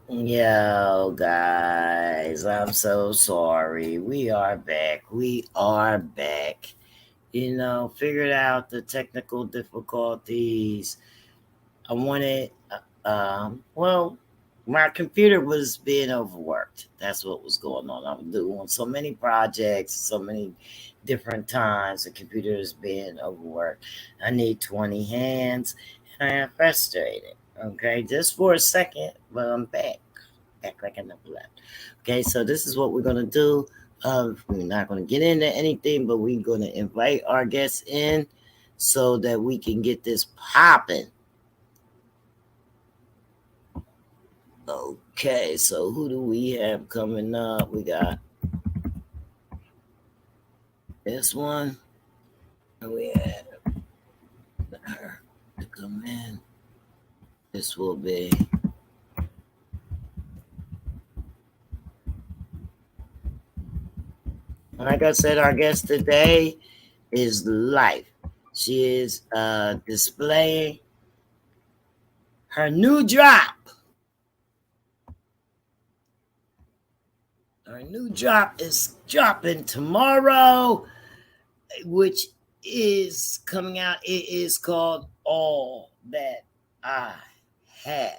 Yo, guys, I'm so sorry. We are back. We are back. Figured out the technical difficulties. I wanted, well, my computer was being overworked. That's what was going on. I was doing so many projects, so many different times. The computer is being overworked. I need 20 hands, and I am frustrated. Okay, just for a second, but I'm back. Act like I never left. Okay, so this is what we're gonna do. We're not gonna get into anything, but we're gonna invite our guests in so that we can get this popping. Okay, so who do we have coming up? We got this one, and we have her to come in. This will be like I said, our guest today is LYFE. She is displaying her new drop. Our new drop is dropping tomorrow, which is coming out. It is called All That I Have.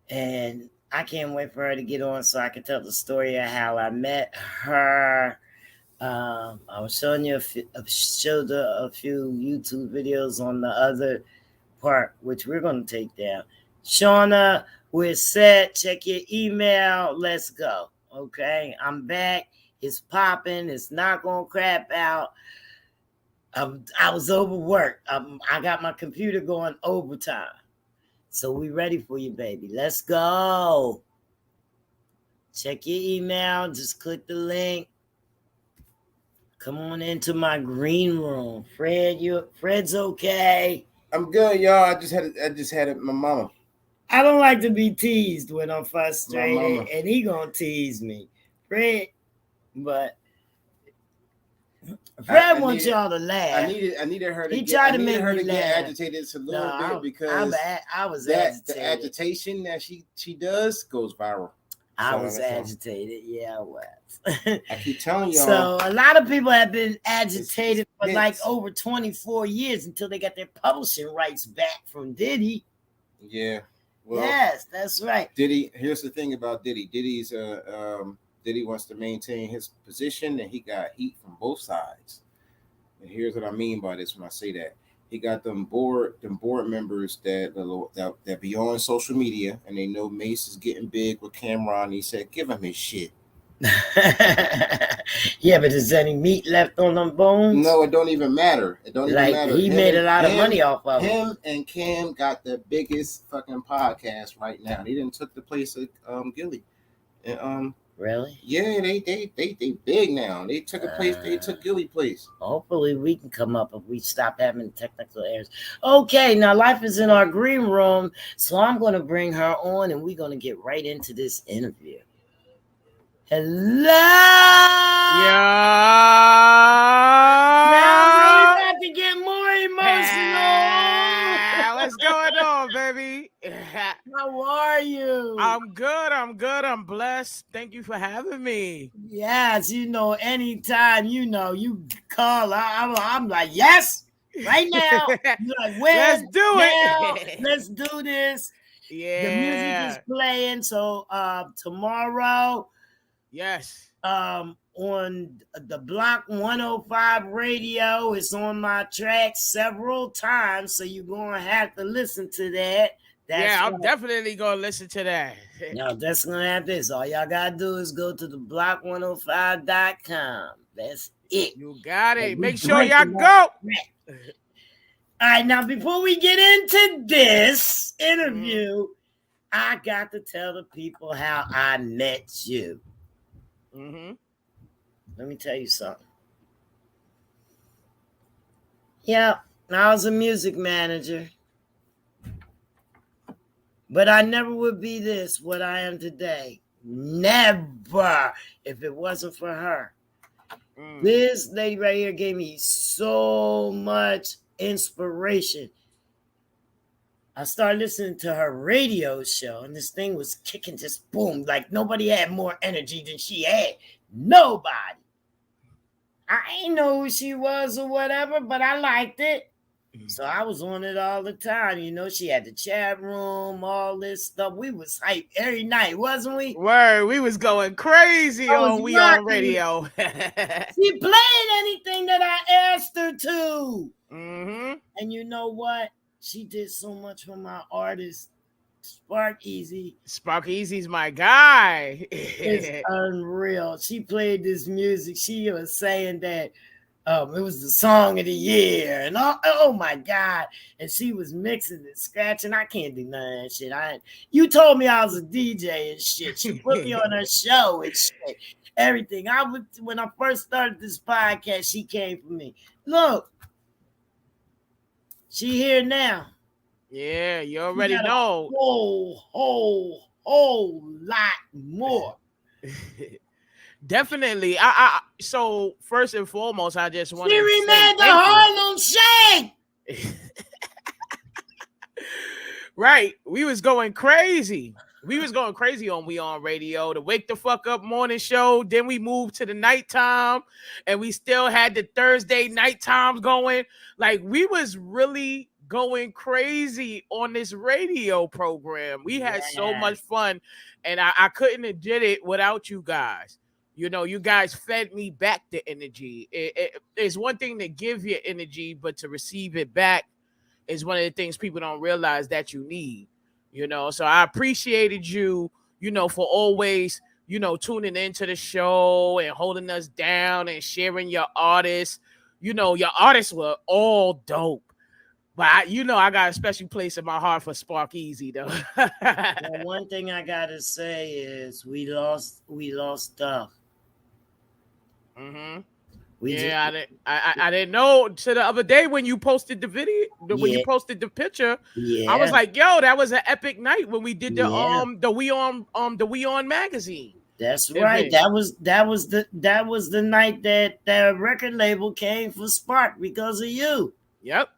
And I can't wait for her to get on so I can tell the story of how I met her. I was showing you showed a few YouTube videos on the other part, which we're going to take down. Shauna, we're set. Check your email. Let's go. Okay, I'm back. It's popping. It's not going to crap out. I was overworked. I got my computer going overtime. So we ready for you, baby. Let's go. Check your email. Just click the link. Come on into my green room. Fred's okay. I'm good, y'all. I just had it. My mama. I don't like to be teased when I'm frustrated, and he gonna tease me, Fred. But Fred wants y'all to laugh. I needed her to. He tried to make her to get agitated a little bit because I was agitated. The agitation that she does goes viral. I was agitated. Yeah, I was. I keep telling y'all. So a lot of people have been agitated for like over 24 years until they got their publishing rights back from Diddy. Yeah. Well, yes, that's right. Diddy. Here's the thing about Diddy. Diddy wants to maintain his position, and he got heat from both sides. And here's what I mean by this when I say that. He got them board members that be on social media, and they know Mace is getting big with Cameron. He said, "Give him his shit." Yeah, but is there any meat left on them bones? No, it don't even matter. It don't even matter. He made a lot of money off of him. And Cam got the biggest fucking podcast right now. They didn't took the place of Gilly. And, really? Yeah, they big now. They took a place. They took Gilly place. Hopefully, we can come up if we stop having technical errors. Okay, now LYFE is in our green room, so I'm going to bring her on, and we're going to get right into this interview. Hello. Yeah. Now we're about to get more emotional. What's going on, baby? How are you? I'm good. I'm blessed. Thank you for having me. Yes, anytime you call, I'm like, yes, right now. You're like, let's do it. Let's do this. Yeah. The music is playing. So tomorrow. Yes. On the Block 105 radio, it's on my track several times, so you're gonna have to listen to that. I'm definitely gonna listen to that. No, that's gonna have this. All y'all gotta do is go to the block105.com. That's it. You got it. Make sure y'all go. All right, now before we get into this interview, I got to tell the people how I met you. Mm-hmm. Let me tell you something. Yeah, I was a music manager, but I never would be what I am today. Never, if it wasn't for her. This lady right here gave me so much inspiration. I started listening to her radio show, and this thing was kicking, just boom, like nobody had more energy than she had. Nobody. I ain't know who she was or whatever, but I liked it. So I was on it all the time. You know, she had the chat room, all this stuff. We was hype every night, wasn't we? Word, we was going crazy I was on We On rocking. Radio. She played anything that I asked her to. Mm-hmm. And you know what? She did so much for my artist, Spark Easy. Spark Easy's my guy. It's unreal. She played this music. She was saying that it was the song of the year, and oh my God! And she was mixing and scratching. I can't do none of that shit. You told me I was a DJ and shit. She put me on her show and shit. Everything. When I first started this podcast, she came for me. Look, she here now. Yeah, you already know. Whole lot more. Definitely. So first and foremost, I just want to say remade the Harlem Shake. Right. We was going crazy. We was going crazy on We On Radio, the Wake the Fuck Up morning show. Then we moved to the nighttime, and we still had the Thursday night times going. Like, we was really going crazy on this radio program. We had so much fun, and I couldn't have did it without you guys. You know, you guys fed me back the energy. It's one thing to give you energy, but to receive it back is one of the things people don't realize that you need. You know, so I appreciated you, you know, for always, you know, tuning into the show and holding us down and sharing your artists. You know, your artists were all dope. But I got a special place in my heart for Spark Easy, though. Well, one thing I gotta say is we lost stuff. Mm-hmm. I didn't know to the other day when you posted the video, when you posted the picture. I was like, yo, that was an epic night when we did the We On magazine. That's right. That was the night that the record label came for Spark because of you. Yep.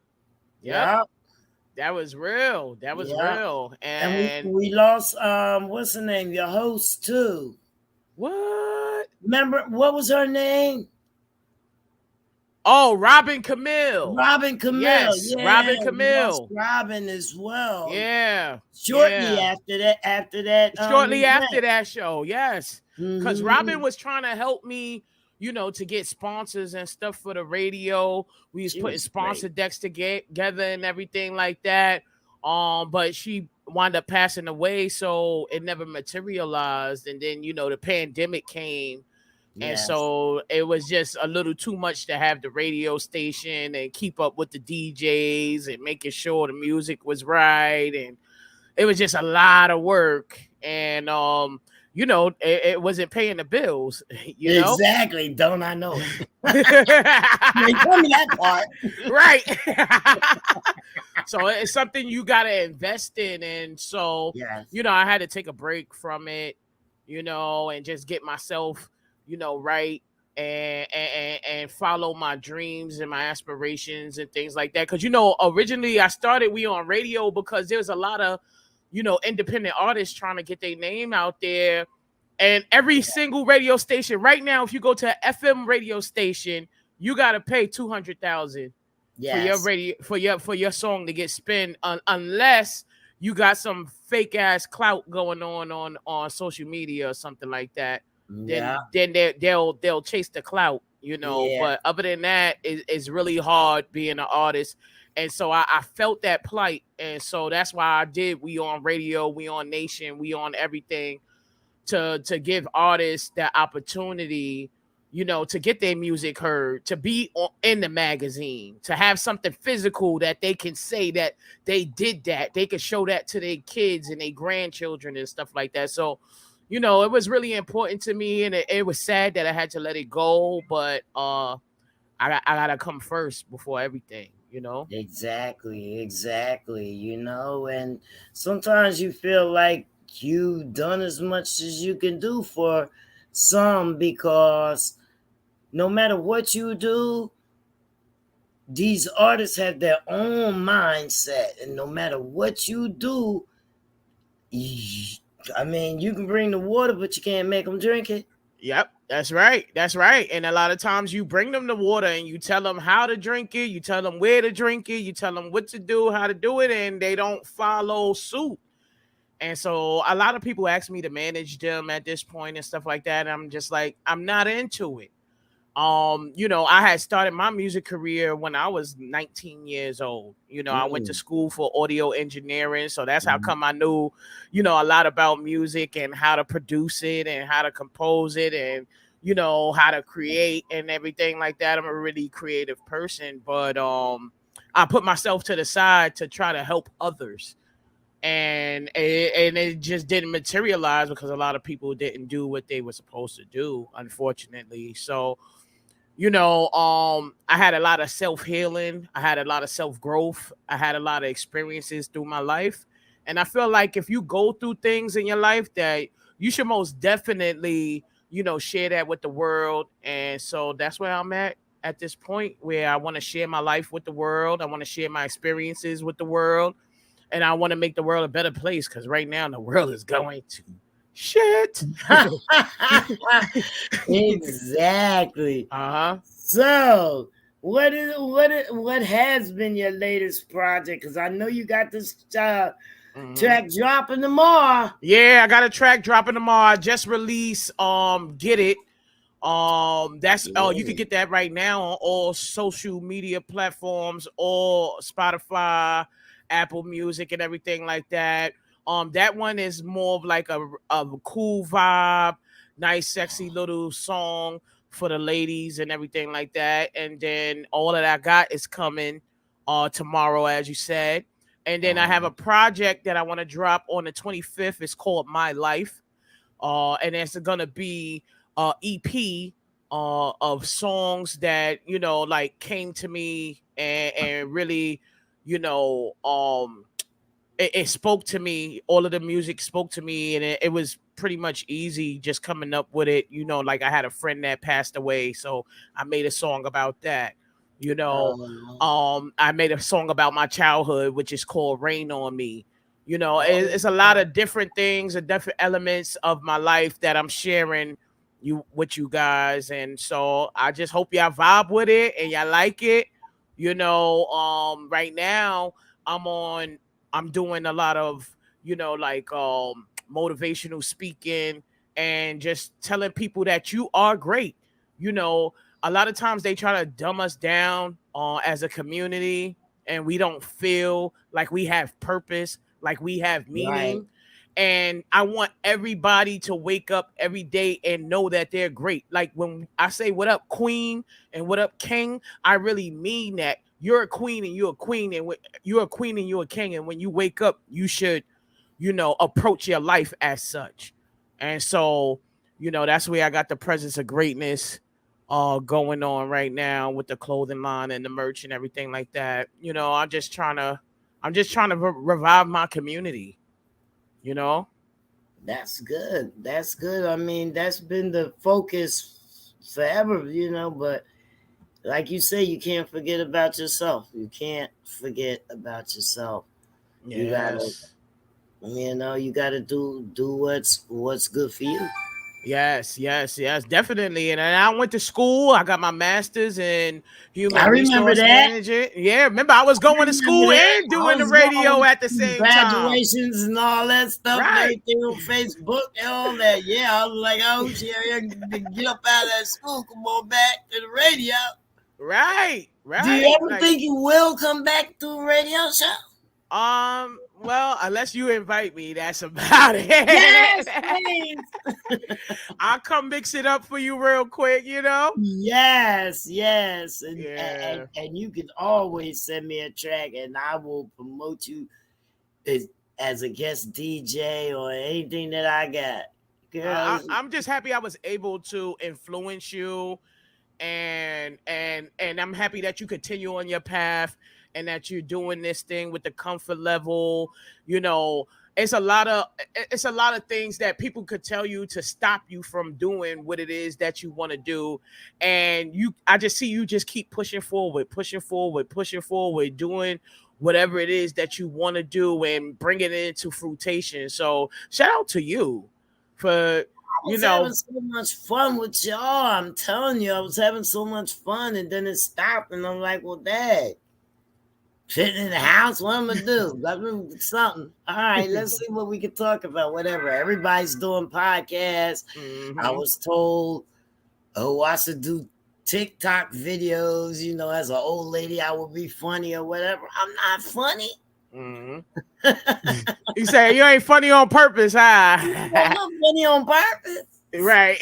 That was real. That was real. And we lost what's her name? Your host too. What? Remember what was her name? Oh, Robin Camille. Yes, Robin Camille. Robin as well. Yeah. Shortly after that. Shortly after that show, yes. Because Robin was trying to help me, you know, to get sponsors and stuff for the radio. We was putting sponsor decks together and everything like that. But she wound up passing away, so it never materialized. And then, you know, the pandemic came. And so it was just a little too much to have the radio station and keep up with the DJs and making sure the music was right. And it was just a lot of work. And, you know, it wasn't paying the bills. You know? Exactly. Don't I know it? Tell me that part. Right. So it's something you got to invest in. And so, you know, I had to take a break from it, you know, and just get myself, you know, right, and follow my dreams and my aspirations and things like that. Because, you know, originally I started We On Radio because there's a lot of, you know, independent artists trying to get their name out there. And every single radio station right now, if you go to an FM radio station, you got to pay $200,000 for your radio for your song to get spin unless you got some fake ass clout going on social media or something like that. Then they'll chase the clout, you know. But other than that, it's really hard being an artist. And so I felt that plight. And so that's why I did We On Radio, We On Nation, We On everything to give artists that opportunity, you know, to get their music heard, to be in the magazine, to have something physical that they can say that they did that. They can show that to their kids and their grandchildren and stuff like that. So, you know, it was really important to me, and it was sad that I had to let it go, but I gotta come first before everything, you know? Exactly, you know, and sometimes you feel like you've done as much as you can do for some, because no matter what you do, these artists have their own mindset, and no matter what you do, I mean, you can bring the water, but you can't make them drink it. Yep, that's right. That's right. And a lot of times you bring them the water and you tell them how to drink it, you tell them where to drink it, you tell them what to do, how to do it, and they don't follow suit. And so a lot of people ask me to manage them at this point and stuff like that. And I'm just like, I'm not into it. I had started my music career when I was 19 years old. I went to school for audio engineering, so that's how come I knew, a lot about music and how to produce it and how to compose it and how to create and everything like that. I'm a really creative person, but I put myself to the side to try to help others. And it just didn't materialize because a lot of people didn't do what they were supposed to do, unfortunately. So I had a lot of self-healing. I had a lot of self-growth. I had a lot of experiences through my life. And I feel like if you go through things in your life that you should most definitely, share that with the world. And so that's where I'm at this point where I want to share my life with the world. I want to share my experiences with the world. And I want to make the world a better place because right now the world is going to shit. Exactly. So what has been your latest project? Because I know you got this track dropping tomorrow. Yeah, I got a track dropping tomorrow. I just released Get It. That's you can get that right now on all social media platforms, or Spotify, Apple Music, and everything like that. That one is more of like a cool vibe, nice, sexy little song for the ladies and everything like that. And then all that I got is coming tomorrow, as you said. And then I have a project that I want to drop on the 25th. It's called My Life. And it's gonna be EP of songs that like came to me and really it spoke to me. All of the music spoke to me, and it was pretty much easy just coming up with it. Like I had a friend that passed away, so I made a song about that. I made a song about my childhood, which is called Rain on Me. It's a lot of different things and different elements of my life that I'm sharing with you guys. And so I just hope y'all vibe with it and y'all like it. Right now I'm doing a lot of, motivational speaking and just telling people that you are great. A lot of times they try to dumb us down as a community, and we don't feel like we have purpose, like we have meaning. Right. And I want everybody to wake up every day and know that they're great. Like when I say what up queen and what up king, I really mean that. You're a queen and you're a queen, and you're a queen and you're a king. And when you wake up, you should, approach your life as such. And so, that's where I got the presence of greatness going on right now with the clothing line and the merch and everything like that. I'm just trying to revive my community. That's good. That's good. I mean, that's been the focus forever, but like you say, you can't forget about yourself. You can't forget about yourself. Yes. You gotta do what's good for you. Yes, definitely. And I went to school. I got my master's in human resource management. Yeah, remember I was going to school and doing the radio at the same graduations and all that stuff. Right. And everything on Facebook and all that. Yeah, I was like, oh, get up out of that school, come on back to the radio. Right. Do you ever think you will come back to a radio show? Well, unless you invite me, that's about it. Yes, please. I'll come mix it up for you real quick, Yes. And you can always send me a track and I will promote you as a guest DJ or anything that I got. Girl, I'm just happy I was able to influence you, and I'm happy that you continue on your path. and that you're doing this thing with the comfort level. You know, it's a lot of things that people could tell you to stop you from doing what it is that you want to do. And I just see you just keep pushing forward, doing whatever it is that you want to do and bringing it into fruition. So shout out to you for, having so much fun with y'all. I'm telling you, I was having so much fun, and then it stopped, and I'm like, well, dad, sitting in the house, what am I gonna do? Got to do something. All right, let's see what we can talk about. Whatever. Everybody's doing podcasts. Mm-hmm. I was told, I should do TikTok videos. You know, as an old lady, I would be funny or whatever. I'm not funny. Mm-hmm. You say you ain't funny on purpose, huh? I'm not funny on purpose. Right.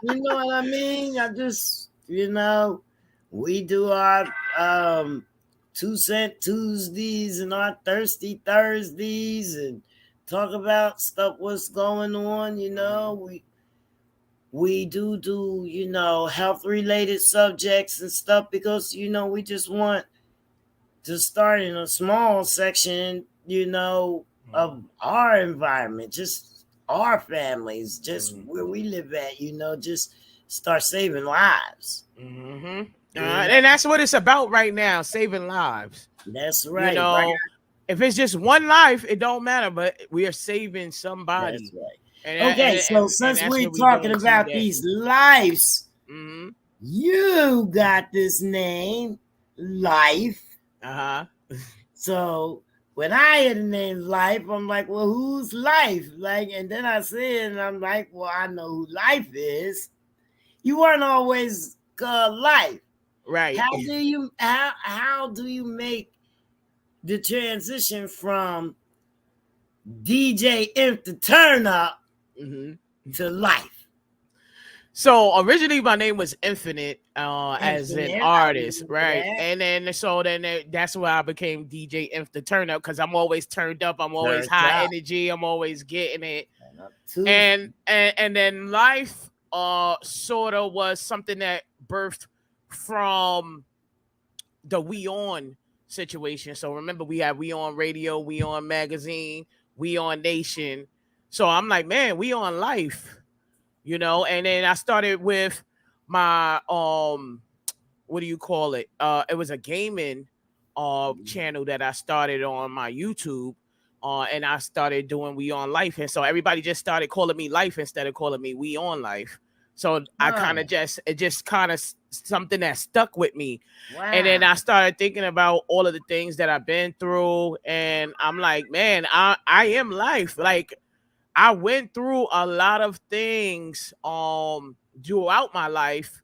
You know what I mean? I just, we do our 2-cent Tuesdays and our Thirsty Thursdays and talk about stuff, what's going on. We do health related subjects and stuff because we just want to start in a small section of our environment, just our families, just where we live at, just start saving lives. Mm-hmm. And that's what it's about right now, saving lives. That's right. If it's just one life, it don't matter, but we are saving somebody. That's right. Since we're talking about these lives, you got this name, LYFE. So when I hear the name LYFE, I'm like, well, who's LYFE? And then I said, and I'm like, well, I know who LYFE is. You weren't always called LYFE. Right. How do you make the transition from DJ Imp the Turn Up to LYFE? So originally my name was Infinite, as an artist, right? And then that's why I became DJ Imp the Turn Up, because I'm always turned up, I'm always high energy, I'm always getting it. And then LYFE sort of was something that birthed from the We On situation. So remember, we had We On Radio, We On Magazine, We On Nation. So I'm like, man, We On LYFE. And then I started with my what do you call it? It was a gaming channel that I started on my YouTube, and I started doing We On LYFE, and so everybody just started calling me LYFE instead of calling me We On LYFE. So I kind of just kind of something that stuck with me. Wow. And then I started thinking about all of the things that I've been through, and I'm like, man, I am LYFE. Like, I went through a lot of things throughout my life.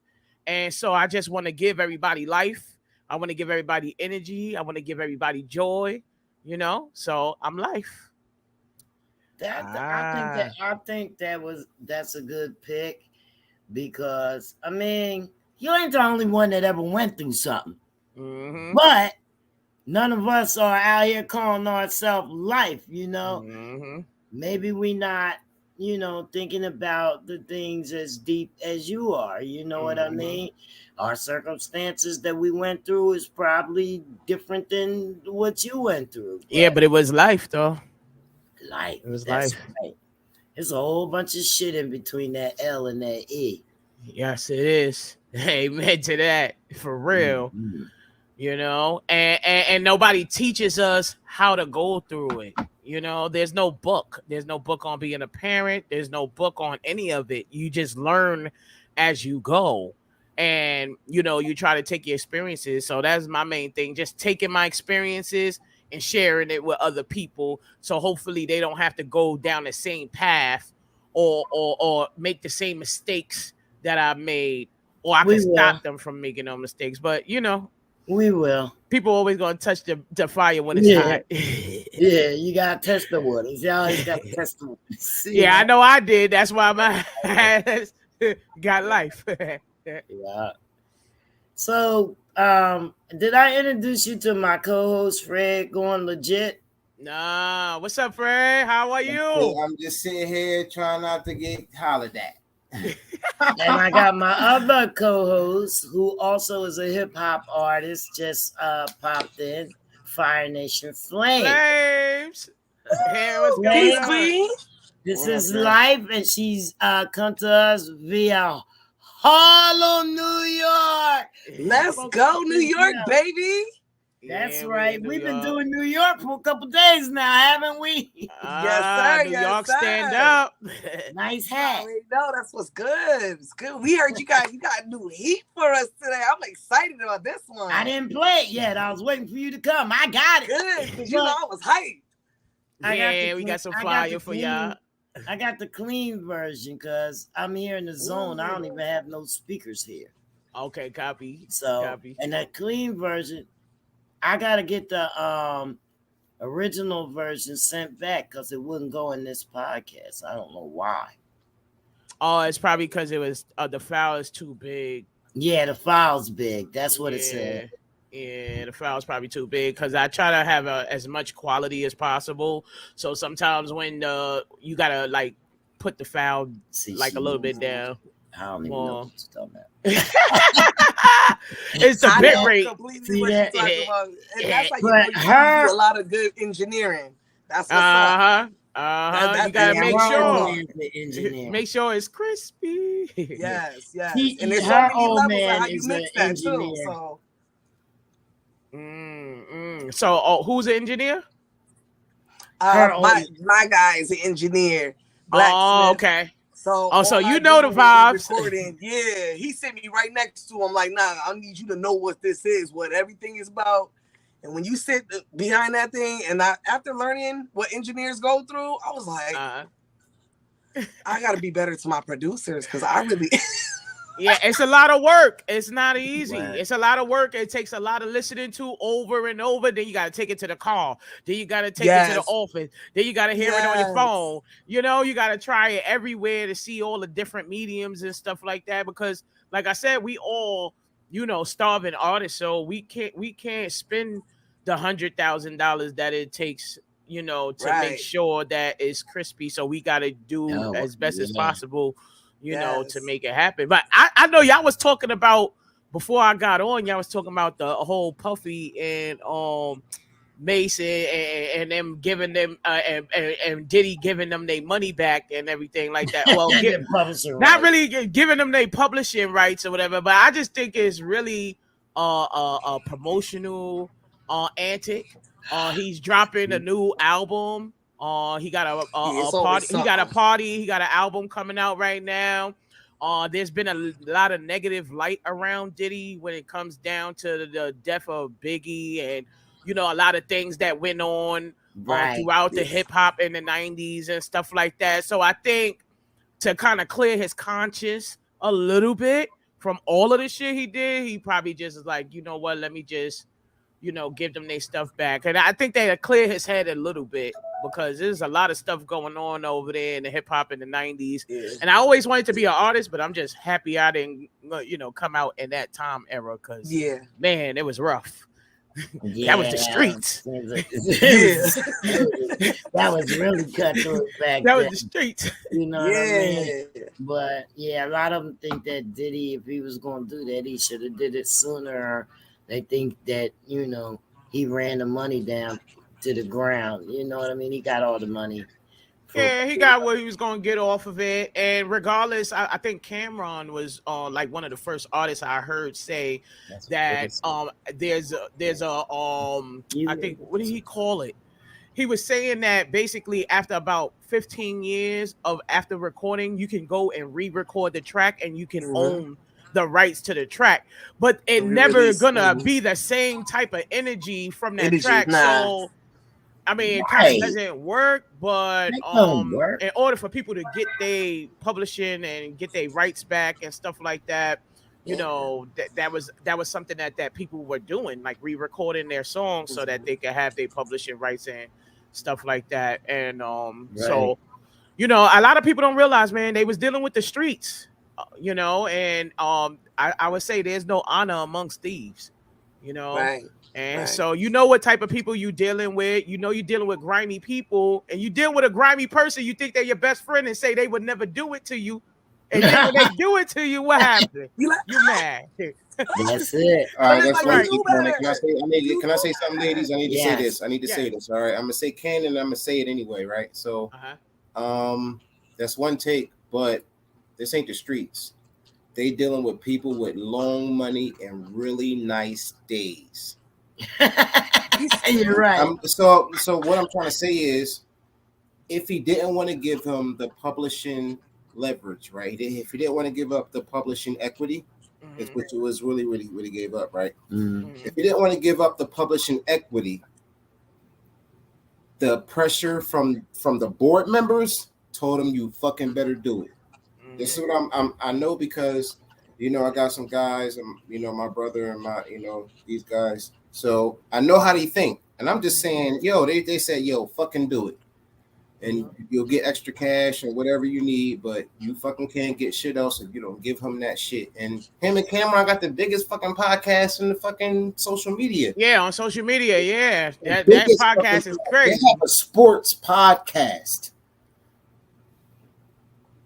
And so I just want to give everybody life. I want to give everybody energy. I want to give everybody joy, So I'm LYFE. I think that's a good pick, because you ain't the only one that ever went through something. Mm-hmm. But none of us are out here calling ourselves LYFE, Mm-hmm. Maybe we not, thinking about the things as deep as you are. You know what I mean? Our circumstances that we went through is probably different than what you went through. Yeah, but it was LYFE, though. LYFE. It was LYFE. Right. There's a whole bunch of shit in between that L and that E. Yes, it is. Amen to that. For real. Mm-hmm. And nobody teaches us how to go through it. There's no book. There's no book on being a parent. There's no book on any of it. You just learn as you go. And, you try to take your experiences. So that's my main thing. Just taking my experiences and sharing it with other people. So hopefully they don't have to go down the same path or make the same mistakes that I made. Or I can stop them from making no mistakes. But, we will. People always gonna touch the fire when it's hot. Yeah, you gotta test the waters. You always gotta test the waters. Yeah, I know I did. That's why my ass got LYFE. Yeah. So, did I introduce you to my co-host Fred Going Legit? Nah. What's up, Fred? How are you? I'm just sitting here trying not to get hollered at. And I got my other co-host, who also is a hip hop artist, just popped in, Fire Nation Flames. Hey, what's going on? This is LYFE, and she's come to us via Harlem, New York. Let's go, New York, baby. That's right. We've been doing New York for a couple days now, haven't we? Yes, sir. New York, stand up. Nice hat. No, that's what's good. It's good. We heard you got new heat for us today. I'm excited about this one. I didn't play it yet. I was waiting for you to come. I got it. Good, because I was hyped. We got some flyer for y'all. I got the clean version because I'm here in the zone. I don't even have no speakers here. Okay, copy. And that clean version, I gotta get the original version sent back because it wouldn't go in this podcast. I don't know why. Oh, it's probably because it was the file is too big. Yeah, the file's big. That's what it said. Yeah, the file's probably too big because I try to have as much quality as possible. So sometimes when you gotta like put the file a little bit down. I don't even know what you're talking about. It's the bit rate. Completely what you're talking about. And that's like a lot of good engineering. That's what's up. You gotta make sure it's crispy. Yes. And there's so many levels of how you mix that too. So, who's the engineer? My guy is an engineer. Okay. So you know the vibes. Recording, yeah, he sent me right next to him. Like, nah, I need you to know what this is, what everything is about. And when you sit behind that thing, and after learning what engineers go through, I was like, I got to be better to my producers because I really. Yeah, it's a lot of work. It's not easy. Right. It's a lot of work. It takes a lot of listening to over and over. Then you got to take it to the car. Then you got to take it to the office. Then you got to hear it on your phone. You know, you got to try it everywhere to see all the different mediums and stuff like that. Because, like I said, we all, starving artists. So we can't spend the $100,000 that it takes, to make sure that it's crispy. So we got to do as best as possible. To make it happen. But I know y'all was talking about before I got on, y'all was talking about the whole Puffy and Mason and them giving them and Diddy giving them their money back and everything like that. Well, not really giving them their publishing rights or whatever, but I just think it's really a promotional antic. He's dropping a new album. He got a party. He got a party. He got an album coming out right now. There's been a lot of negative light around Diddy when it comes down to the death of Biggie and a lot of things that went on throughout the hip hop in the 90s and stuff like that. So I think to kind of clear his conscience a little bit from all of the shit he did, he probably just is like, you know what, let me just give them their stuff back. And I think they'll clear his head a little bit because there's a lot of stuff going on over there in the hip hop in the 90s. Yeah. And I always wanted to be an artist, but I'm just happy I didn't, come out in that time era because, man, it was rough. That was the streets. That was really cutthroat back That then. was the streets. You know what I mean? But, a lot of them think that Diddy, if he was going to do that, he should have did it sooner. They think that, he ran the money down to the ground. You know what I mean? He got all the money. Yeah, he got what he was going to get off of it. And regardless, I think Cameron was like one of the first artists I heard say that there's a I think, what did he call it? He was saying that basically after about 15 years of after recording, you can go and re-record the track and you can own the rights to the track, but it never gonna be the same type of energy from that track. Nah. So I mean, it kind of doesn't work, but in order for people to get their publishing and get their rights back and stuff like that, that was something that people were doing, like re-recording their songs so that they could have their publishing rights and stuff like that. And so a lot of people don't realize, man, they was dealing with the streets. And I would say there's no honor amongst thieves, so what type of people you dealing with. You're dealing with grimy people, and you deal with a grimy person. You think they're your best friend and say they would never do it to you, And then when they do it to you, what happens? You mad. That's it. All right, that's right. Can I say something, ladies? I need to say this. I need to say this. All right, I'm gonna say canon. I'm gonna say it anyway, right? So, that's one take, but this ain't the streets. They dealing with people with long money and really nice days. You're right. So what I'm trying to say is, if he didn't want to give him the publishing leverage, right? If he didn't want to give up the publishing equity, which it was really what he gave up, right? If he didn't want to give up the publishing equity, the pressure from the board members told him, you fucking better do it. This is what I know, because I got some guys, my brother and these guys. So I know how they think, and I'm just saying, they said, fucking do it, and you'll get extra cash or whatever you need, but you fucking can't get shit else if you don't give him that shit. And him and Cameron got the biggest fucking podcast in the fucking social media. Yeah, on social media, yeah. That podcast is crazy. They have a sports podcast.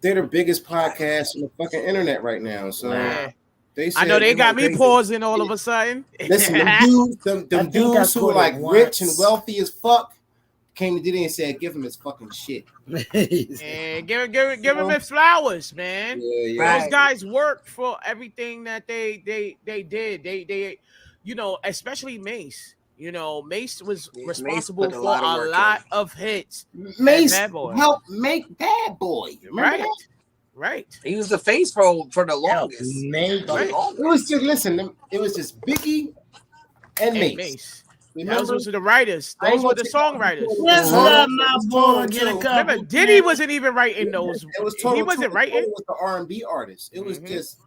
They're the biggest podcast on the fucking internet right now. So I know they got me pausing all of a sudden. Listen, them dudes who are like rich and wealthy as fuck came to Diddy and said, give him his fucking shit. And give him his flowers, man. Yeah. Those guys worked for everything that they did. They especially Mace. Mace was responsible for a lot of hits. Mace helped make Bad Boy. Remember that? Right. He was the face for the longest. It was just it was just Biggie and Mace. Those were the writers. Those were the songwriters. Let's let my boy get a couple. Remember, Diddy wasn't even writing those. He wasn't writing. It was the R&B artist. It was just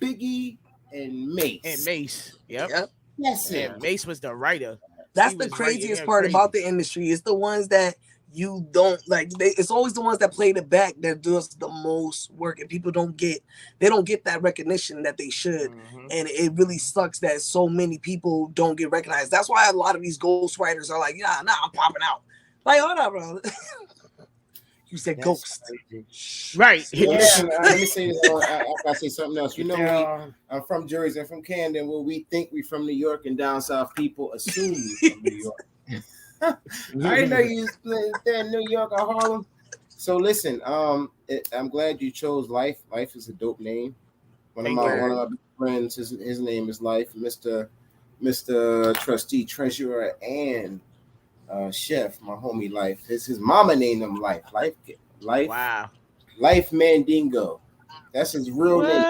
Biggie and Mace. Yep. Yes, and Mace was the writer. That's the craziest part about the industry. It's the ones that you don't like. It's always the ones that play the back that does the most work, and people don't get that recognition that they should. And it really sucks that so many people don't get recognized. That's why a lot of these ghostwriters are like, I'm popping out. Like, hold up, bro. You said ghost. Right. Let me say this. I gotta say something else. I'm from Jersey. I'm from Camden, where we think we from New York, and down south people assume we from New York. I didn't know you was there in New York or Harlem. So listen, I'm glad you chose LYFE. LYFE is a dope name. One of my friends, his name is LYFE, Mr. Trustee, Treasurer, and Chef, my homie LYFE. His mama named him LYFE. LYFE. Wow. LYFE Mandingo. That's his real name.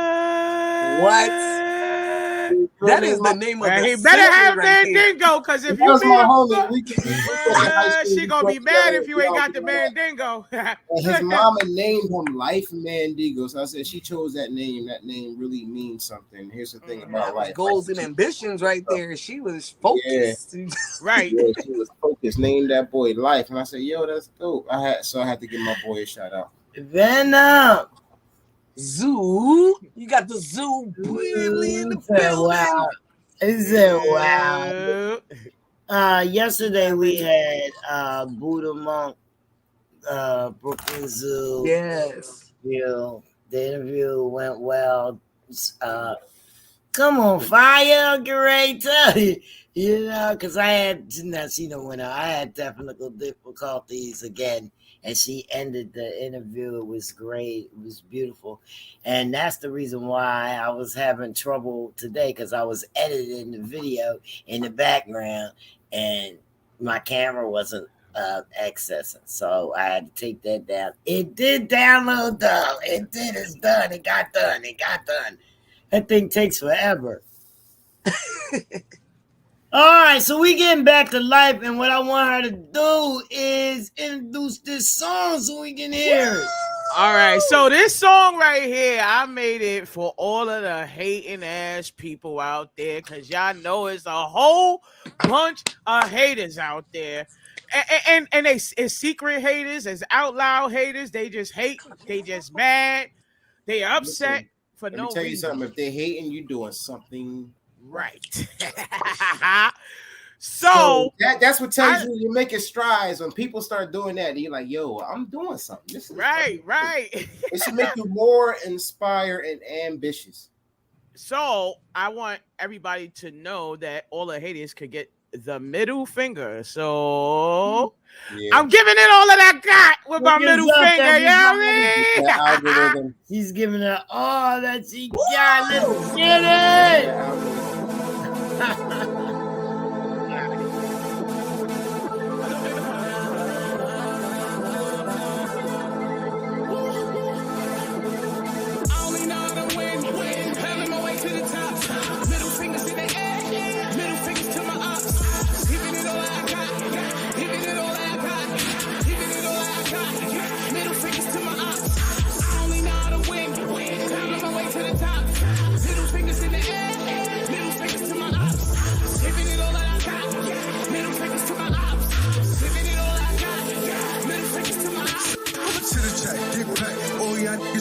What? That is the name of the He better have Mandingo, because if you my homie, she gonna be mad if you ain't got the Mandingo. And his mama named him LYFE Mandingo. So I said she chose that name. That name really means something. Here's the thing about LYFE. Goals and ambitions right there. She was focused. Yeah. Right. Yeah, she was focused. Named that boy LYFE. And I said, that's dope. I had to give my boy a shout out. Venom. Zoo, you got the zoo really in the building. Wow. Is it wow? Yesterday we had Buddha Monk, Brooklyn Zoo. Yes. The interview went well. Come on, fire, get ready to tell you. Because I had I had technical difficulties again. And she ended the interview. It was great. It was beautiful. And that's the reason why I was having trouble today, because I was editing the video in the background and my camera wasn't accessing. So I had to take that down. It did download though. It did. It's done. It got done. That thing takes forever. All right, so we getting back to LYFE, and what I want her to do is introduce this song so we can hear it. All right, so this song right here, I made it for all of the hating ass people out there, because y'all know it's a whole bunch of haters out there. And it's secret haters, it's out loud haters. They just hate, they just mad, they upset for no reason. Let me tell you something. If they're hating, you doing something right. So that's what tells you you're making strides. When people start doing that, you're like, yo, I'm doing something. This is right. It should make you more inspired and ambitious. So I want everybody to know that all the haters could get the middle finger. So I'm giving it all that I got with my middle finger. You know what I mean? She's giving it all that she got. Let's get it.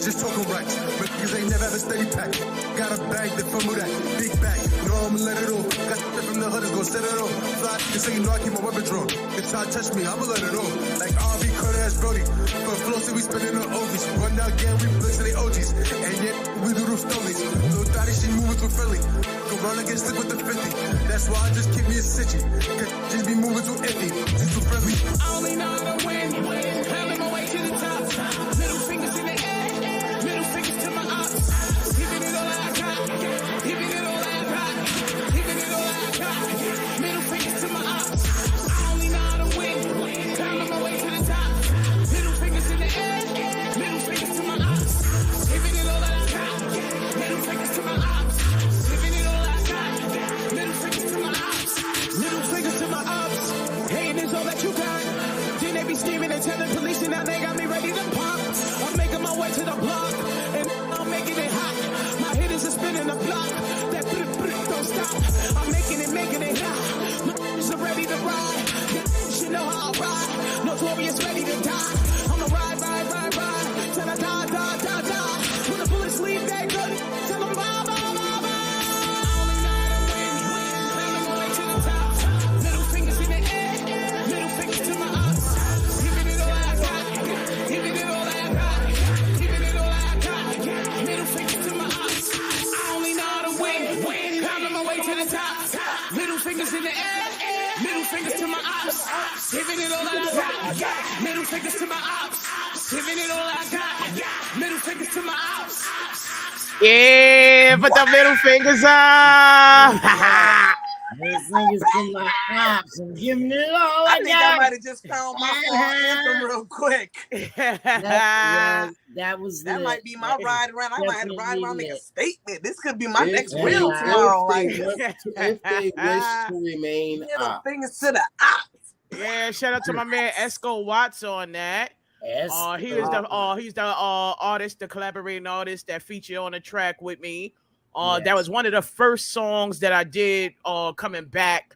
Just talking right, but niggas ain't never ever steady pack. Got a bag that from that big bag. No, I'ma let it all. Got shit from the hood, it's gon' set it off. Fly, you say you know I keep my weapon drawn. If try to touch me, I'ma let it off. Like RB, Carter, as Brody. For flossing, we spending on Obies. Run down again, we blitz to the OGs. And yet, we do those stolies. Little Dottie, she moving too friendly. Go run and get slick with the 50. That's why I just keep me a city. Cause just be moving too empty. Just too friendly. I only know how to win. Having my way to the top. Middle fingers in the air. Middle fingers to my ops. Giving it all I got. Giving it all I got. Giving it all I got. Middle fingers to my ops. I only know how to win. Climbing my way to the top. Middle fingers in the air. Middle fingers to my ops. Giving it all I got. Middle fingers to my ops. Giving it all I got. Middle fingers to my ops. Middle fingers to my ops. Hating is all that you got. Then they be scheming and telling police, and now they got me ready to pop. I'm making my way to the block, and I'm making it hot. My hitters are spinning the block. That don't stop. I'm making it hot. My hitters are ready to ride. You know how I ride. Notorious ready to die. I'ma ride. Till I die. When the bullets leave, they good. Tell them bye. I only know how to win. Climbing my way to the top. Middle fingers in the air. Middle fingers to my ops. Giving it all I got. Giving it all I got. Giving it all I got. Middle fingers to my ops. I only know how to win. Climbing my way to the top. Middle fingers in the air. Middle fingers to my ops. Giving it all I got. Middle fingers to my ops. Giving it all I got. Middle fingers to my ops. Yeah, put the middle fingers up. Middle fingers to my ops. I'm giving it all I think I might have just found my anthem real quick. That might be my ride around. I might have to ride around and make a statement. This could be my next If reel tomorrow. if they wish to remain Middle fingers to the ops. Yeah, shout out to my man Esco Watts on that. He's the artist, the collaborating artist that featured on the track with me. That was one of the first songs that I did coming back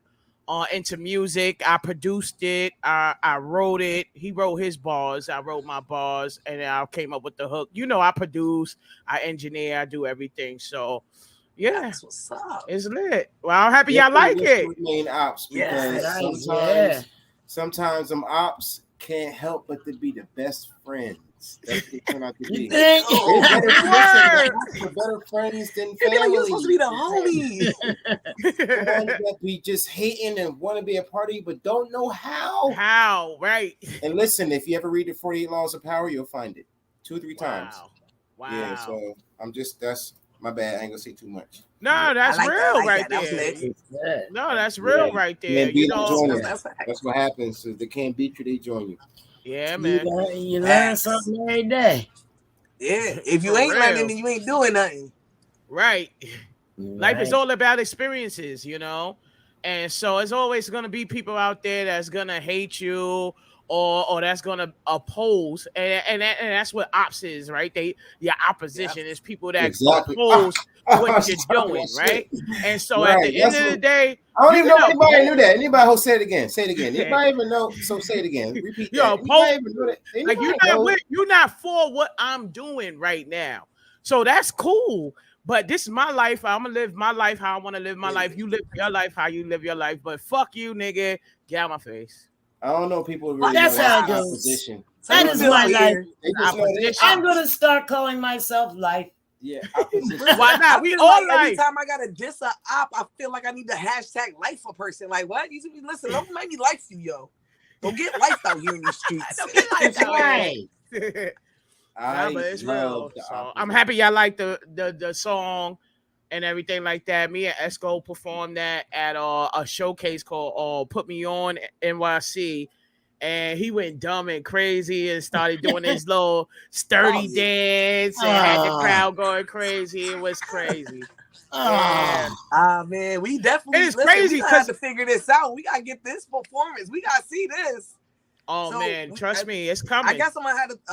into music. I produced it, I wrote it. He wrote his bars, I wrote my bars, and then I came up with the hook. You know, I produce, I engineer, I do everything. So yeah, that's what's up. It's lit. Well, I'm happy y'all like it. Remain ops because sometimes them ops can't help but to be the best friends that they turn out to be. They're better friends than family. Like you're supposed to be the homie. That be just hating and want to be a party, but don't know how. How, right? And listen, if you ever read the 48 Laws of Power, you'll find it 2-3 times. Wow. Yeah, so that's my bad. I ain't gonna say too much. No, that's real right there. No, that's real right there. You know, that's what happens. If they can't beat you, they join you. Yeah, man. You learn something every day. Yeah, if you ain't learning, then you ain't doing nothing. Right. Life is all about experiences, you know, and so it's always gonna be people out there that's gonna hate you. Or that's gonna oppose, and that's what ops is, right? Your opposition is people that oppose what you're doing, right? And so at the end of the day, I don't even know if anybody knew that. Anybody who say it again? Say it again. Anybody even know? So say it again. Repeat that. Like you're not for what I'm doing right now. So that's cool. But this is my life. I'm gonna live my life how I want to live my life. You live your life how you live your life. But fuck you, nigga. Get out my face. I don't know. People really That's know how it that's goes. opposition. That is my life. I'm gonna gonna start calling myself life. Yeah, opposition. Why not? We all like life. every time I gotta diss a op, I feel like I need to hashtag life a person. Like what? You listen, don't make me life you, yo. Don't get life out here in these streets. Don't get life out Right. Nah, but it's real. So I'm happy y'all like the song and everything like that. Me and Esco performed that at a showcase called Put Me On NYC. And he went dumb and crazy and started doing his little sturdy dance and had the crowd going crazy. It was crazy. Yeah. Man, we definitely it's crazy because have to figure this out. We gotta get this performance. We gotta see this. Oh so, man, trust me, it's coming. I guess I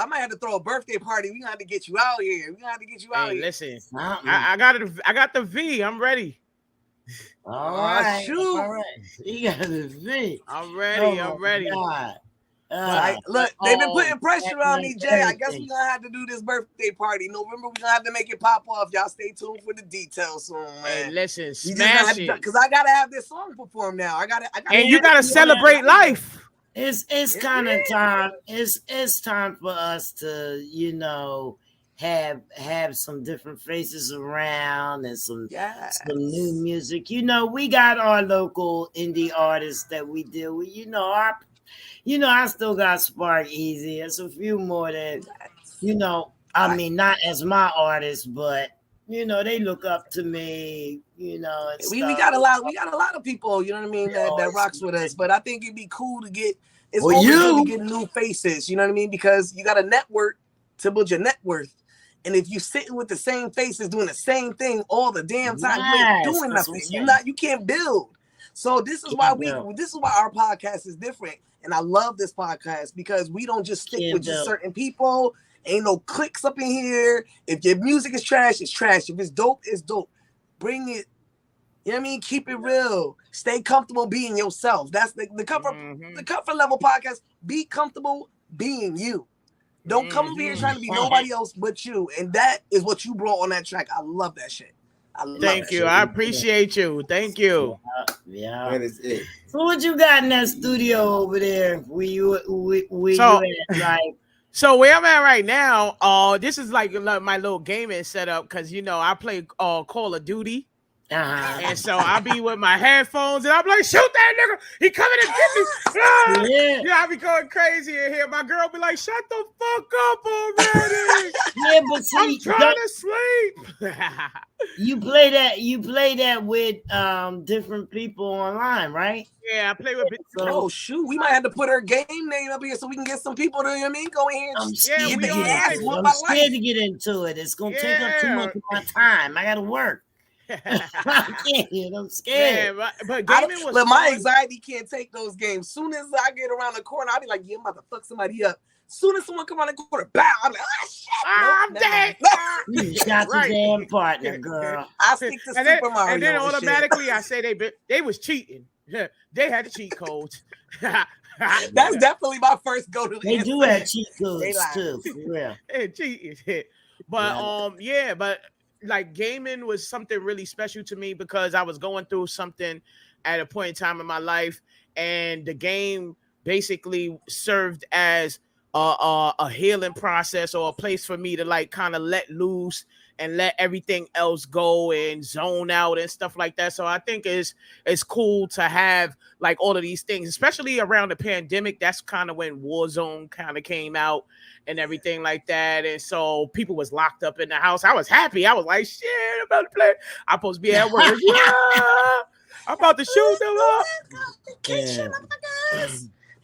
might have to throw a birthday party. We got to get you out here. We got to get you out here. Listen, I got the V. I'm ready. All right, shoot. All right. You got the V. I'm ready. I'm ready. Look, they've been putting pressure on me, Jay. I guess we're gonna have to do this birthday party. November, we're gonna have to make it pop off. Y'all stay tuned for the details soon, man. Hey, listen, smash it. Because I gotta have this song performed now. I gotta and you gotta celebrate life. It's kind of time. It's time for us to, you know, have some different faces around and some new music. You know, we got our local indie artists that we deal with. I still got Spark Easy. There's a few more that, I mean, not as my artists, but they look up to me. We got a lot of people. You know what I mean? That rocks with us. But I think it'd be cool to get. It's good to get new faces. You know what I mean? Because you got a network to build your net worth. And if you sitting with the same faces doing the same thing all the damn time, you ain't doing nothing. You can't build. So this is why our podcast is different. And I love this podcast because we don't just stick with just certain people. Ain't no clicks up in here. If your music is trash, it's trash. If it's dope, it's dope. Bring it. You know what I mean? Keep it real. Stay comfortable being yourself. That's the comfort. The comfort level podcast. Be comfortable being you. Don't come over here trying to be nobody else but you. And that is what you brought on that track. I love that shit. Thank you. I appreciate you. Thank you. Yeah. That is it. So what you got in that studio over there? So where I'm at right now, this is like my little gaming setup because I play Call of Duty. And so I be with my headphones and I'm like, shoot that nigga, he coming to get me. I be going crazy in here. My girl be like, shut the fuck up already. But see, I'm trying to sleep. You play that with different people online, right? Yeah, I play with oh shoot, we might have to put her game name up here so we can get some people to, you know what I mean, go in here. I'm scared to get into it. It's gonna take up too much of my time. I gotta work. I can't. I'm scared. Yeah, but gaming was my anxiety can't take those games. Soon as I get around the corner, I'll be like, yeah, I'm about to fuck somebody up. Soon as someone come around the corner, bow, I'm like, shit. I'm dead. You got the damn partner, girl. I stick to Super Mario. And then automatically I say they was cheating. They had the cheat codes. That's definitely my first go-to. They do have cheat codes too. Yeah. They cheating. But but like gaming was something really special to me because I was going through something at a point in time in my life, and the game basically served as a healing process or a place for me to like kind of let loose and let everything else go and zone out and stuff like that. So I think it's cool to have like all of these things, especially around the pandemic. That's kind of when Warzone kind of came out and everything like that. And so people was locked up in the house. I was happy. I was like, shit, I'm about to play. I'm supposed to be at work. I'm about to shoot them up.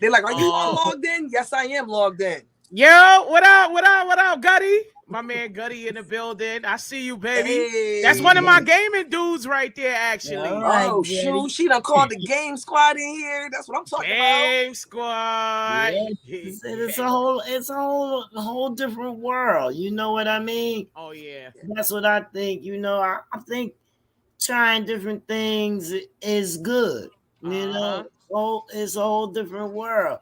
They're like, are you all logged in? Yes, I am logged in. Yo, what up, Gutty? My man Gutty in the building. I see you, baby. Hey, that's one of my gaming dudes right there, actually. Oh, shoot. She done called the game squad in here. That's what I'm talking about. Game squad. Yeah. It's a whole different world. You know what I mean? Oh, yeah. That's what I think. I think trying different things is good. It's a whole different world.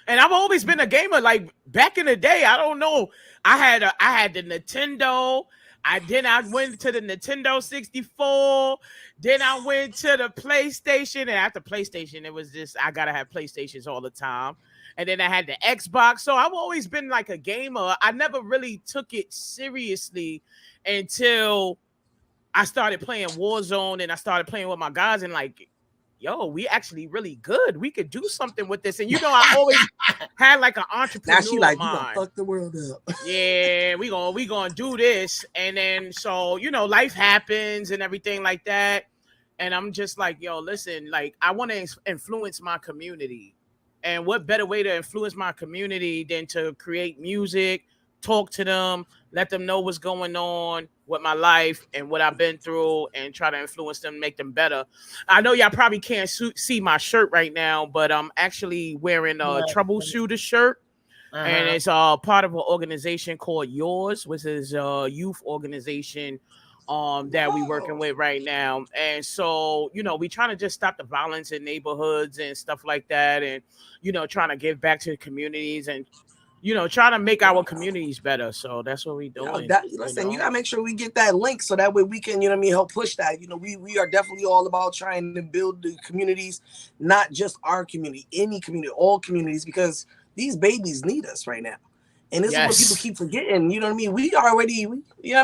And I've always been a gamer. Like back in the day, I don't know. I had the Nintendo. I went to the Nintendo 64. Then I went to the PlayStation, and after PlayStation, it was just I gotta have PlayStations all the time. And then I had the Xbox. So I've always been like a gamer. I never really took it seriously until I started playing Warzone and I started playing with my guys and like, yo, we actually really good. We could do something with this. And you know, I always had like an entrepreneur Now she like, mind. You gonna fuck the world up. Yeah, we gonna do this. And then so, you know, life happens and everything like that. And I'm just like, yo, listen, like I want to influence my community. And what better way to influence my community than to create music, talk to them, let them know what's going on with my life and what I've been through and try to influence them, make them better. I know y'all probably can't see my shirt right now, but I'm actually wearing a troubleshooter shirt. And it's part of an organization called Yours, which is a youth organization that we working with right now. And so, you know, we trying to just stop the violence in neighborhoods and stuff like that. And, you know, trying to give back to the communities and, you know, trying to make our communities better. So that's what we doing. Listen, you gotta make sure we get that link so that way we can, you know what I mean, help push that. You know, we are definitely all about trying to build the communities, not just our community, any community, all communities, because these babies need us right now. And this is what people keep forgetting. You know what I mean? We already here. You know what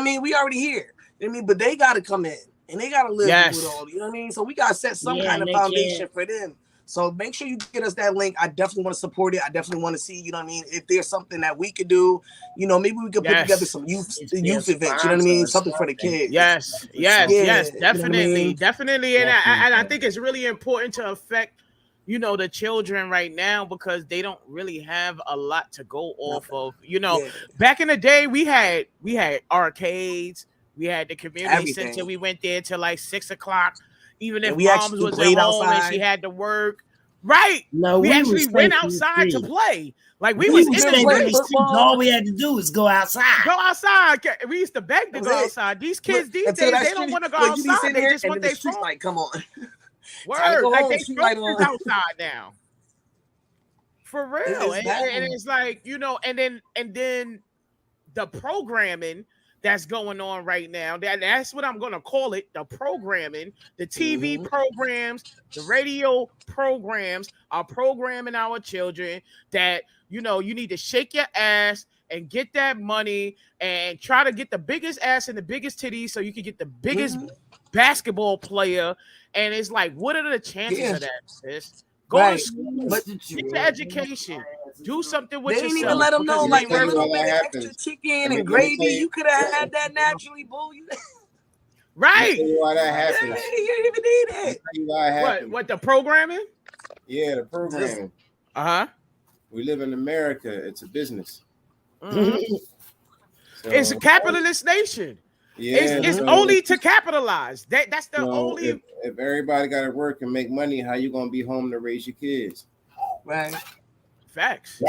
I mean? But they got to come in and they got to live with all, you know what I mean? So we got to set some kind of foundation for them. So make sure you get us that link. I definitely want to support it. I definitely want to see, you know what I mean? If there's something that we could do, you know, maybe we could put together some youth events, you know what I mean? Something for the kids. Yes, definitely. You know I mean? Definitely. And I think it's really important to affect, you know, the children right now because they don't really have a lot to go off of. You know, back in the day, we had arcades. We had the community center. We went there till like 6 o'clock. Even if moms was at home and she had to work. Right. No, we actually went outside to play. Like we was in the street. All we had to do was go outside. Go outside. We used to beg to go outside. These kids these days, they don't want to go outside. They just want their phone. Like, come on. Word. Like they is outside now. For real. And it's like, you know, and then the programming that's going on right now. That's what I'm going to call it. The programming, the TV programs, the radio programs are programming our children that, you know, you need to shake your ass and get that money and try to get the biggest ass and the biggest titties so you can get the biggest basketball player. And it's like, what are the chances of that, sis? Go to school, get your education. Do something with yourself. They didn't even let them know, like, a little bit of extra chicken and gravy. You could have had that naturally, boo. Right. Why that happened? You didn't even need it. What, the programming? Yeah, the programming. We live in America. It's a business. It's a capitalist nation. Yeah, it's only to capitalize. That's the only. If everybody got to work and make money, how you gonna be home to raise your kids? Right. Facts.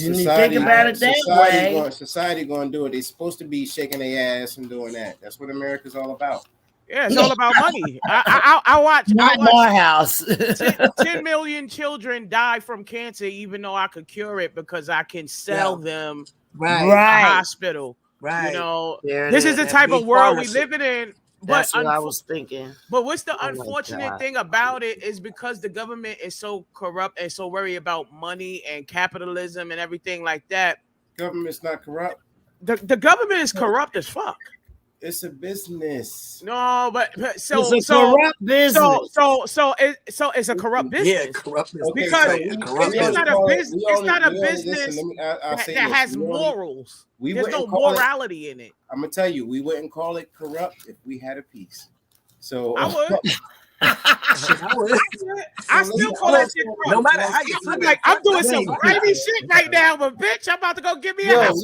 You think about it that way. Society going to do it. They're supposed to be shaking their ass and doing that. That's what America's all about. Yeah, it's all about money. I watch. Not my house. 10 million children die from cancer, even though I could cure it because I can sell them right. to the hospital. Right. You know, this is the type of world we living in. That's what I was thinking. But what's the unfortunate thing about it is because the government is so corrupt and so worried about money and capitalism and everything like that. Government's not corrupt. The government is corrupt as fuck. It's a business. No, but so it's a corrupt business. So it's a corrupt business. Yeah, corrupt business. Because it's not a business. It's not a business that has morals. There's no morality in it. I'm gonna tell you, we wouldn't call it corrupt if we had a peace. So I would. I still call that shit corrupt. No matter how you feel. Like I'm doing some crazy shit right now, but bitch, I'm about to go get me a house.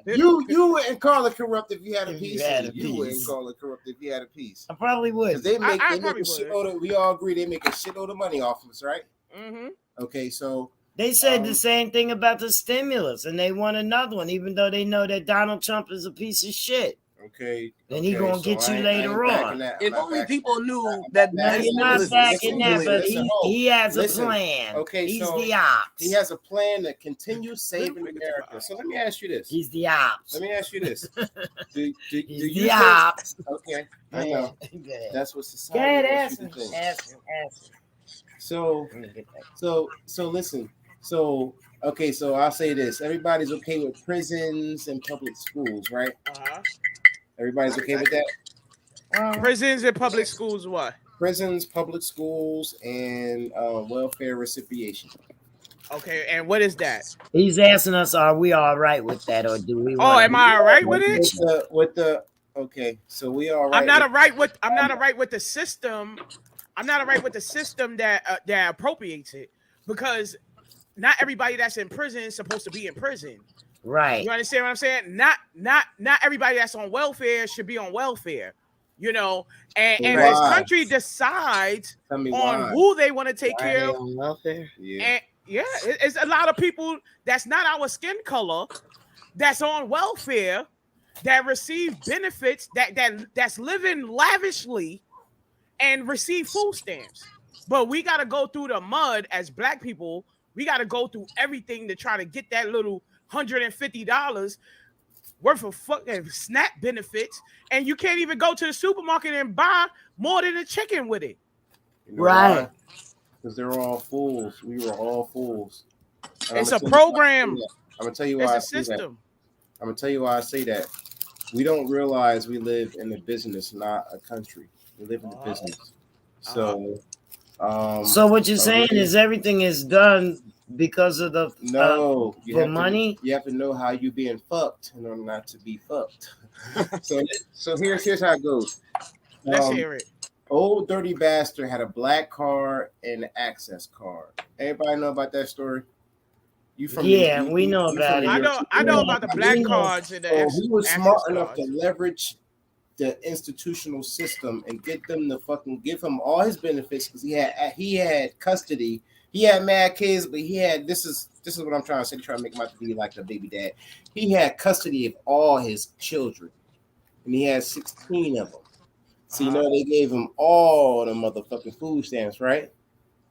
You wouldn't call it corrupt if you had a peace. You wouldn't call it corrupt if you had a peace. I probably would. They make a shitload of, we all agree they make a shitload of money off of us, right? Mm-hmm. Okay, so they said the same thing about the stimulus, and they want another one, even though they know that Donald Trump is a piece of shit. Okay. Then he gonna get you later on. If only people knew that. No, you're not backing that, but he has a plan. Okay, he's so the ops. He has a plan to continue saving America. So let me ask you this. He's the ops. Let me ask you this. Do he's you the ops. Okay, I know. That's what society wants you to think. Ask him. So listen. So okay, so I'll say this. Everybody's okay with prisons and public schools, right? Everybody's okay with that? Prisons and public schools, what? Prisons, public schools, and welfare recipiation. Okay, and what is that? He's asking us, are we all right with that, or do we? Am I all right with it? With the okay, so we all right. I'm not all right with the system. I'm not all right with the system that appropriates it, because not everybody that's in prison is supposed to be in prison. Right. You understand what I'm saying? Not everybody that's on welfare should be on welfare. You know, and this country decides on who they want to take care of. On welfare? Yeah. And it's a lot of people that's not our skin color that's on welfare, that receive benefits, that's living lavishly and receive food stamps. But we got to go through the mud as Black people. We got to go through everything to try to get that little $150 worth of fucking SNAP benefits, and you can't even go to the supermarket and buy more than a chicken with it. You know right. Because they're all fools. We were all fools. It's a program. I'm going to tell you why I say that. I'm going to tell you why I say that. We don't realize we live in a business, not a country. We live in a business. So what you're saying is everything is done because of the for money. You have to know how you being fucked in order not to be fucked. so here's how it goes. Let's hear it. Old dirty bastard had a black card and an access card. Everybody know about that story? We know about it. I know about the black cards and the he was smart enough to leverage the institutional system and get them to fucking give him all his benefits, because he had custody. He had mad kids, but he had this is what I'm trying to say. Trying to make him out to be like a baby dad. He had custody of all his children, and he had 16 of them. So you know they gave him all the motherfucking food stamps, right?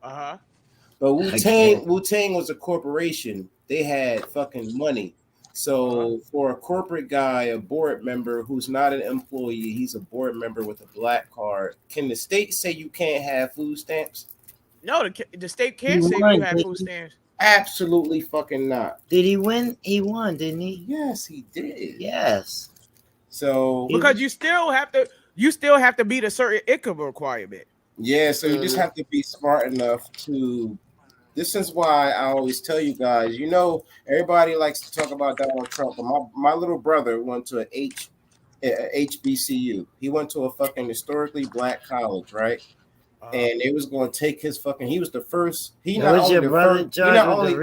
But Wu-Tang was a corporation. They had fucking money. So for a corporate guy, a board member who's not an employee, he's a board member with a black card. Can the state say you can't have food stamps? No, the state can't say you have food stamps. Absolutely fucking not. Did he win? He won, didn't he? Yes, he did. Yes. So because you still have to meet a certain income requirement. Yeah, so you just have to be smart enough to. This is why I always tell you guys. You know, everybody likes to talk about Donald Trump, but my little brother went to a HBCU. He went to a fucking historically black college, right? And they was going to take his fucking. He was the first. He not only the first. He not only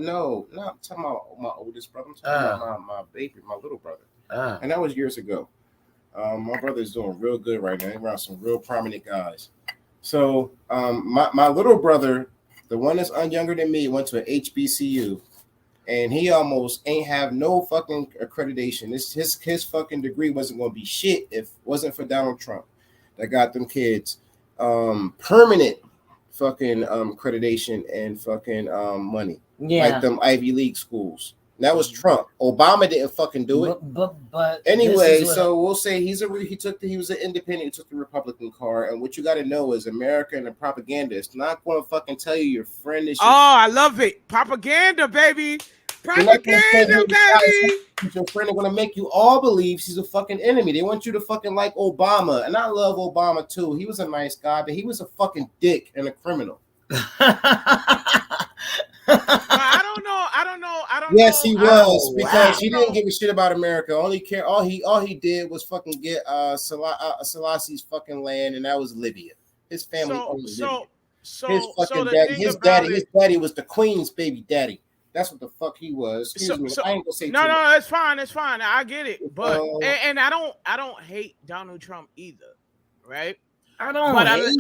no, I'm talking about my oldest brother. I'm talking about my baby, my little brother. And that was years ago. My brother's doing real good right now. He's around some real prominent guys. So my little brother, the one that's younger than me, went to an HBCU, and he almost ain't have no fucking accreditation. His fucking degree wasn't going to be shit if it wasn't for Donald Trump that got them kids permanent fucking accreditation and fucking money, like them Ivy League schools. That was Trump. Obama didn't fucking do it. But anyway, so we'll say he was an independent. He took the Republican card. And what you got to know is America and the propaganda is not going to fucking tell you your friend is. I love it. Propaganda, baby. Propaganda, baby. Your friend are going to make you all believe she's a fucking enemy. They want you to fucking like Obama. And I love Obama too. He was a nice guy, but he was a fucking dick and a criminal. I don't know. Yes, he was, because he didn't give a shit about America. All he did was fucking get Selassie's fucking land, and that was Libya. His family owned Libya. His daddy was the Queen's baby daddy. That's what the fuck he was. Excuse me. I ain't gonna say no, it's fine. It's fine. I get it. But and I don't hate Donald Trump either, right? I don't but hate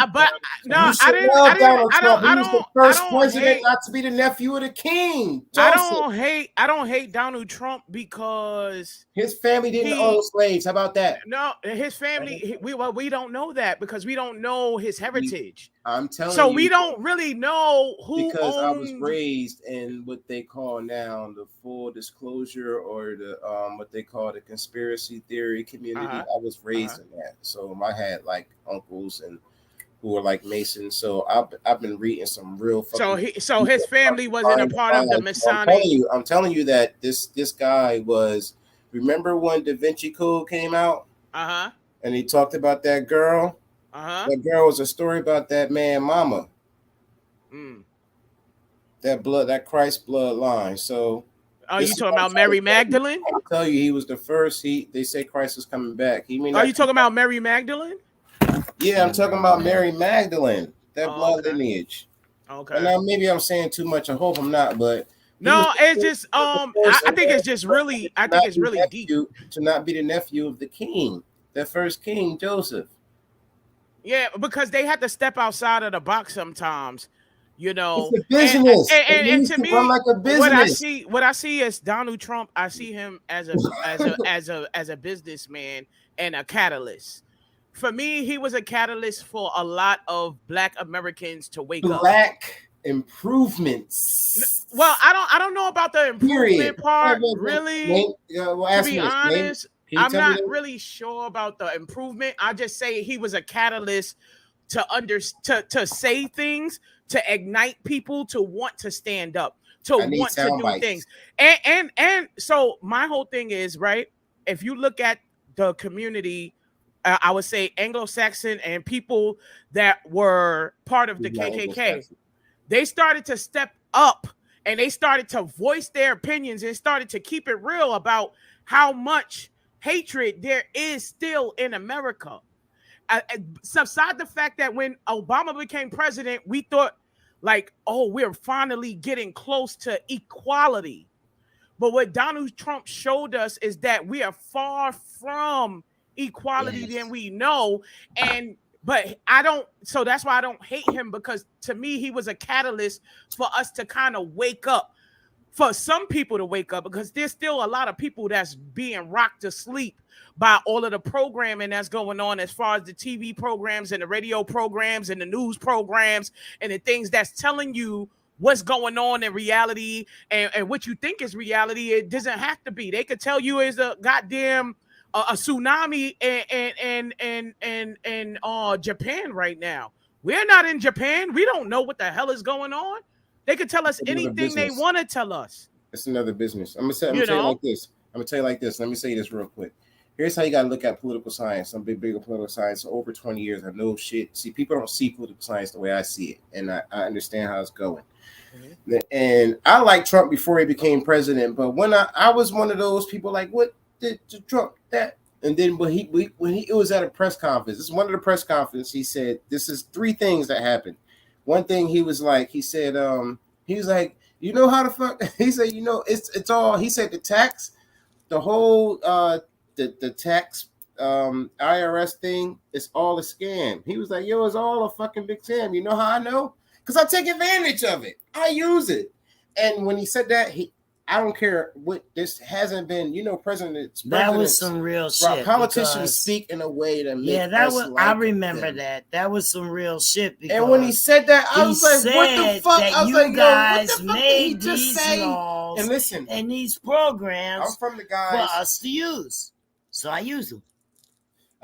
no, I didn't. I He was the don't. first I don't president hate. not to be the nephew of the king. Joseph. I don't hate Donald Trump because his family didn't own slaves. How about that? No, his family. We don't know that because we don't know his heritage. I'm telling you. So we don't really know who because owned... I was raised in what they call now the full disclosure or the what they call the conspiracy theory community. I was raised in that, so I had like uncles and who were like Masons. So I've been reading some real. So his family wasn't a part of the Masonic. I'm telling you that this guy was. Remember when Da Vinci Code came out? And he talked about that girl. That girl was a story about that man, mama. That Christ bloodline. So, you talking about Mary Magdalene? I'll tell you, he was the first. They say Christ is coming back. Are you talking about Mary Magdalene? Yeah, I'm talking about Mary Magdalene. That blood lineage. Okay. And now maybe I'm saying too much. I hope I'm not, but no, it's just I think it's just really deep to not be the nephew of the king, the first king, Joseph. Yeah, because they had to step outside of the box sometimes. You know, it's a business, and to me, like a business. What I see is Donald Trump. I see him as a businessman and a catalyst. For me, he was a catalyst for a lot of Black Americans to wake up. Black improvements. Well, I don't know about the improvement part. Really, to be honest, I'm not really sure about the improvement. I just say he was a catalyst to say things, to ignite people to want to stand up, to want to do things. And so my whole thing is, right, if you look at the community, I would say Anglo-Saxon and people that were part of the KKK, they started to step up and they started to voice their opinions and started to keep it real about how much hatred there is still in America. Aside the fact that when Obama became president, we thought like, oh, we're finally getting close to equality. But what Donald Trump showed us is that we are far from equality than we know. So that's why I don't hate him, because to me, he was a catalyst for us to kind of wake up, for some people to wake up, because there's still a lot of people that's being rocked to sleep by all of the programming that's going on, as far as the TV programs and the radio programs and the news programs and the things that's telling you what's going on in reality and what you think is reality. It doesn't have to be. They could tell you is a goddamn a tsunami in Japan right now. We're not in Japan. We don't know what the hell is going on. They could tell us anything they want to tell us. It's another business. I'm gonna tell you like this. I'm gonna tell you like this. Let me say this real quick. Here's how you gotta look at political science. I'm big political science. So over 20 years, I know shit. See, people don't see political science the way I see it, and I understand how it's going. Mm-hmm. And I liked Trump before he became president, but when I was one of those people like, what did Trump that? And then when it was at a press conference, this is one of the press conferences, he said, this is 3 things that happened. One thing he was like, he said, he was like, you know how the fuck? He said, you know, it's all. He said the tax, the whole the tax IRS thing, it's all a scam. He was like, yo, it's all a fucking big scam. You know how I know? Because I take advantage of it. I use it. And when he said that, I don't care what this hasn't been, you know, that was some real shit. Politicians speak in a way that makes I remember that. That was some real shit. And when he said that, I was like, what the fuck? I was like, guys what the fuck made these laws and listen, and these programs I'm from the guys for us to use. So I use them.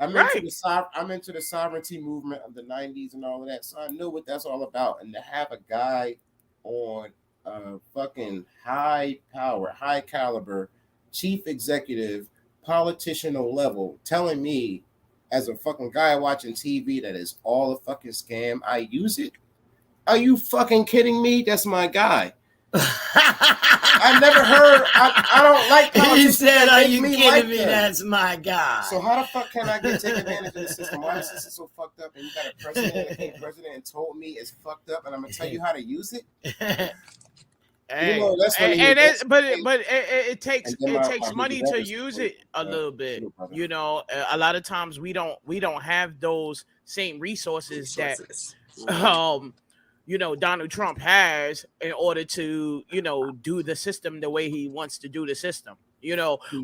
I'm into the sovereignty movement of the 90s and all of that. So I know what that's all about. And to have a guy on fucking high power, high caliber, chief executive, politicianal level telling me as a fucking guy watching TV that is all a fucking scam, I use it? Are you fucking kidding me? That's my guy. I never heard. I don't like politicians. He said, "Are you kidding like me? Them. That's my guy." So how the fuck can I take advantage of the system? Why is the system so fucked up? And you got a president that came president and told me it's fucked up, and I'm gonna tell you how to use it. Hey, that's not and even. it takes And then my big money to brother use story, it a little bit. little brother. You know, a lot of times we don't have those same resources that Donald Trump has in order to do the system the way he wants to do the system. We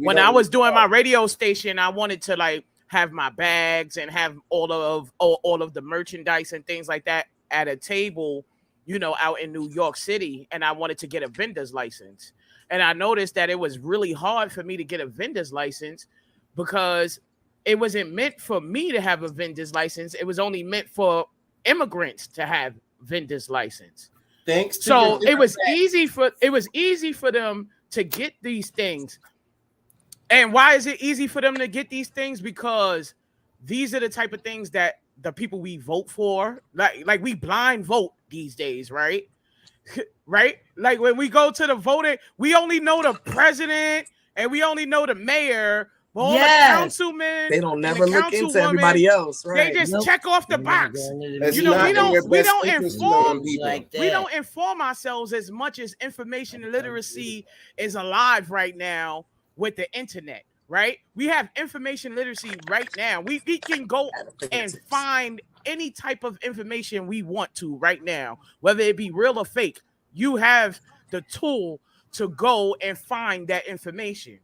When I don't. was doing my radio station, I wanted to like have my bags and have all of the merchandise and things like that at a table, out in New York City, and I wanted to get a vendor's license. And I noticed that it was really hard for me to get a vendor's license because it wasn't meant for me to have a vendor's license. It was only meant for immigrants to have vendor's license. Thanks to So it was easy for them to get these things. And why is it easy for them to get these things? Because these are the type of things that the people we vote for, like we blind vote these days, right? Right? Like when we go to the voting, we only know the president and we only know the mayor. But all the councilmen, they don't never look into everybody else, right? They just check off the box. We don't inform ourselves as much as information literacy is alive right now with the internet, right? We have information literacy right now. We can go and find any type of information we want to right now, whether it be real or fake. You have the tool to go and find that information.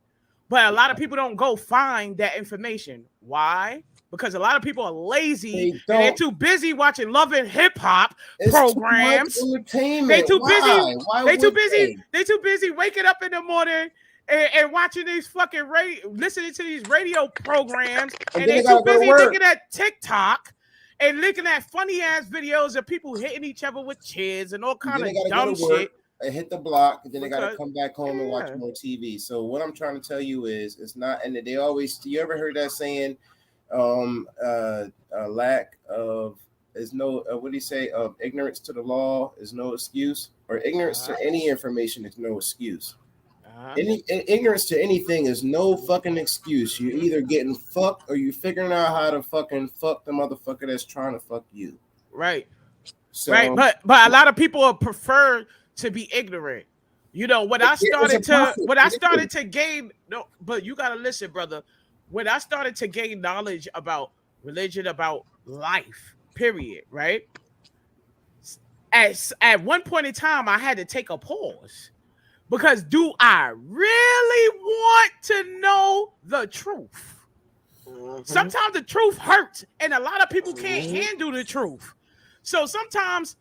But a lot of people don't go find that information. Why? Because a lot of people are lazy and they're too busy watching Love and Hip Hop programs. They too busy. They too busy waking up in the morning and watching these fucking listening to these radio programs, and they too busy looking at TikTok and looking at funny ass videos of people hitting each other with chairs and all kind of dumb shit. And hit the block, and then they gotta come back home and watch more TV. So what I'm trying to tell you is, it's not. And they always. You ever heard that saying? A lack of is no. What do you say? Of ignorance to the law is no excuse, or ignorance to any information is no excuse. Any ignorance to anything is no fucking excuse. You're either getting fucked or you figuring out how to fucking fuck the motherfucker that's trying to fuck you. Right. So, right. But a lot of people prefer to be ignorant. When I started to gain, but you gotta listen, brother. When I started to gain knowledge about religion, about life, period, right? At one point in time, I had to take a pause. Because do I really want to know the truth? Sometimes the truth hurts, and a lot of people can't handle the truth. So sometimes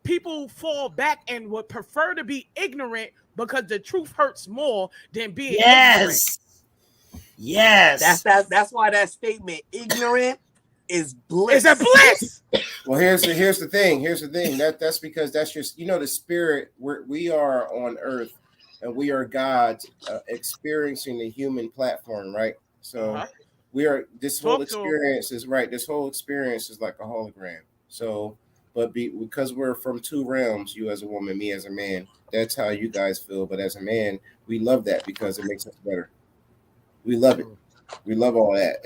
people fall back and would prefer to be ignorant because the truth hurts more than being ignorant. Yes. That's why that statement, ignorant is bliss. It's a bliss. Well, here's the thing. That's because that's just the spirit. We are on earth, and we are God's experiencing the human platform, right? So we are. This whole experience is right. This whole experience is like a hologram. So, but because we're from two realms, you as a woman, me as a man, that's how you guys feel. But as a man, we love that because it makes us better. We love it. We love all that.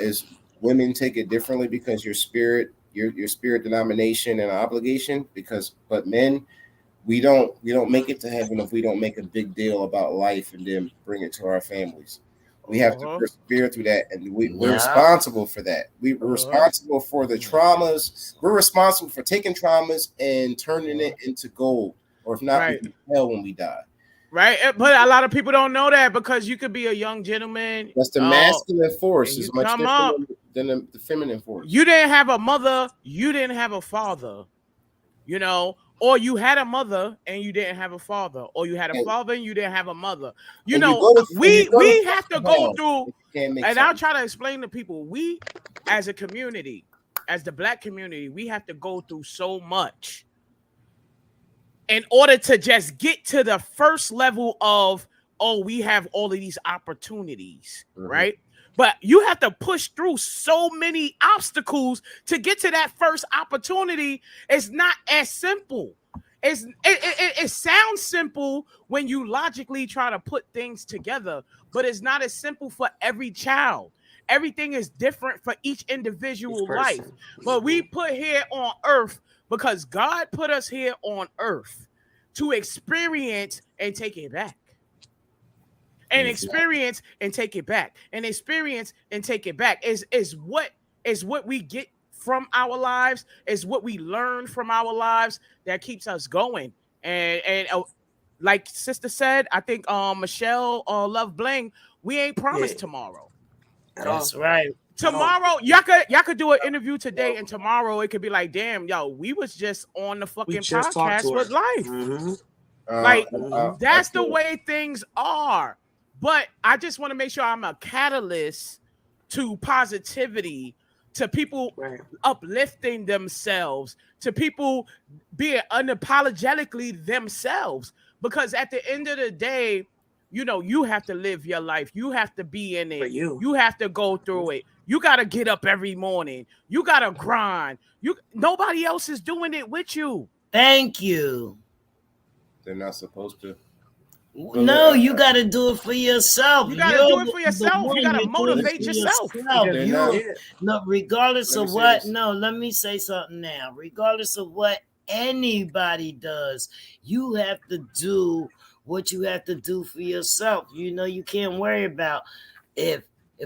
Women take it differently because your spirit denomination and obligation. But men, we don't make it to heaven if we don't make a big deal about life and then bring it to our families. We have to persevere through that, and we're responsible for that. We're responsible for the traumas. We're responsible for taking traumas and turning it into gold, or if not, we can hell when we die. Right, but a lot of people don't know that because you could be a young gentleman. That's the masculine force is much different than the feminine force. You didn't have a mother, you didn't have a father, or you had a mother and you didn't have a father, or you had a father and you didn't have a mother. We have to go through, and I'll try to explain to people, we as a community, as the Black community, we have to go through so much in order to just get to the first level of, we have all of these opportunities, right? But you have to push through so many obstacles to get to that first opportunity. It's not as simple. It sounds simple when you logically try to put things together, but it's not as simple for every child. Everything is different for each individual life. But we put here on earth because God put us here on earth. to experience and take it back. And experience and take it back. And experience and take it back is what we get from our lives, is what we learn from our lives that keeps us going. And like sister said, I think Michelle Love Bling, we ain't promised tomorrow. That's right. Tomorrow, y'all could do an interview today, and tomorrow it could be like, damn, yo, we was just on the fucking podcast with Life. Mm-hmm. That's the way things are. But I just want to make sure I'm a catalyst to positivity, to people uplifting themselves, to people being unapologetically themselves. Because at the end of the day, you know, you have to live your life. You have to be in it. You have to go through it. You got to get up every morning. You got to grind. Nobody else is doing it with you. Thank you. They're not supposed to. No, you got to do it for yourself. You got to do it for yourself. You got to motivate yourself. No, regardless of what. No, let me say something now. Regardless of what anybody does, you have to do what you have to do for yourself. You know, you can't worry about if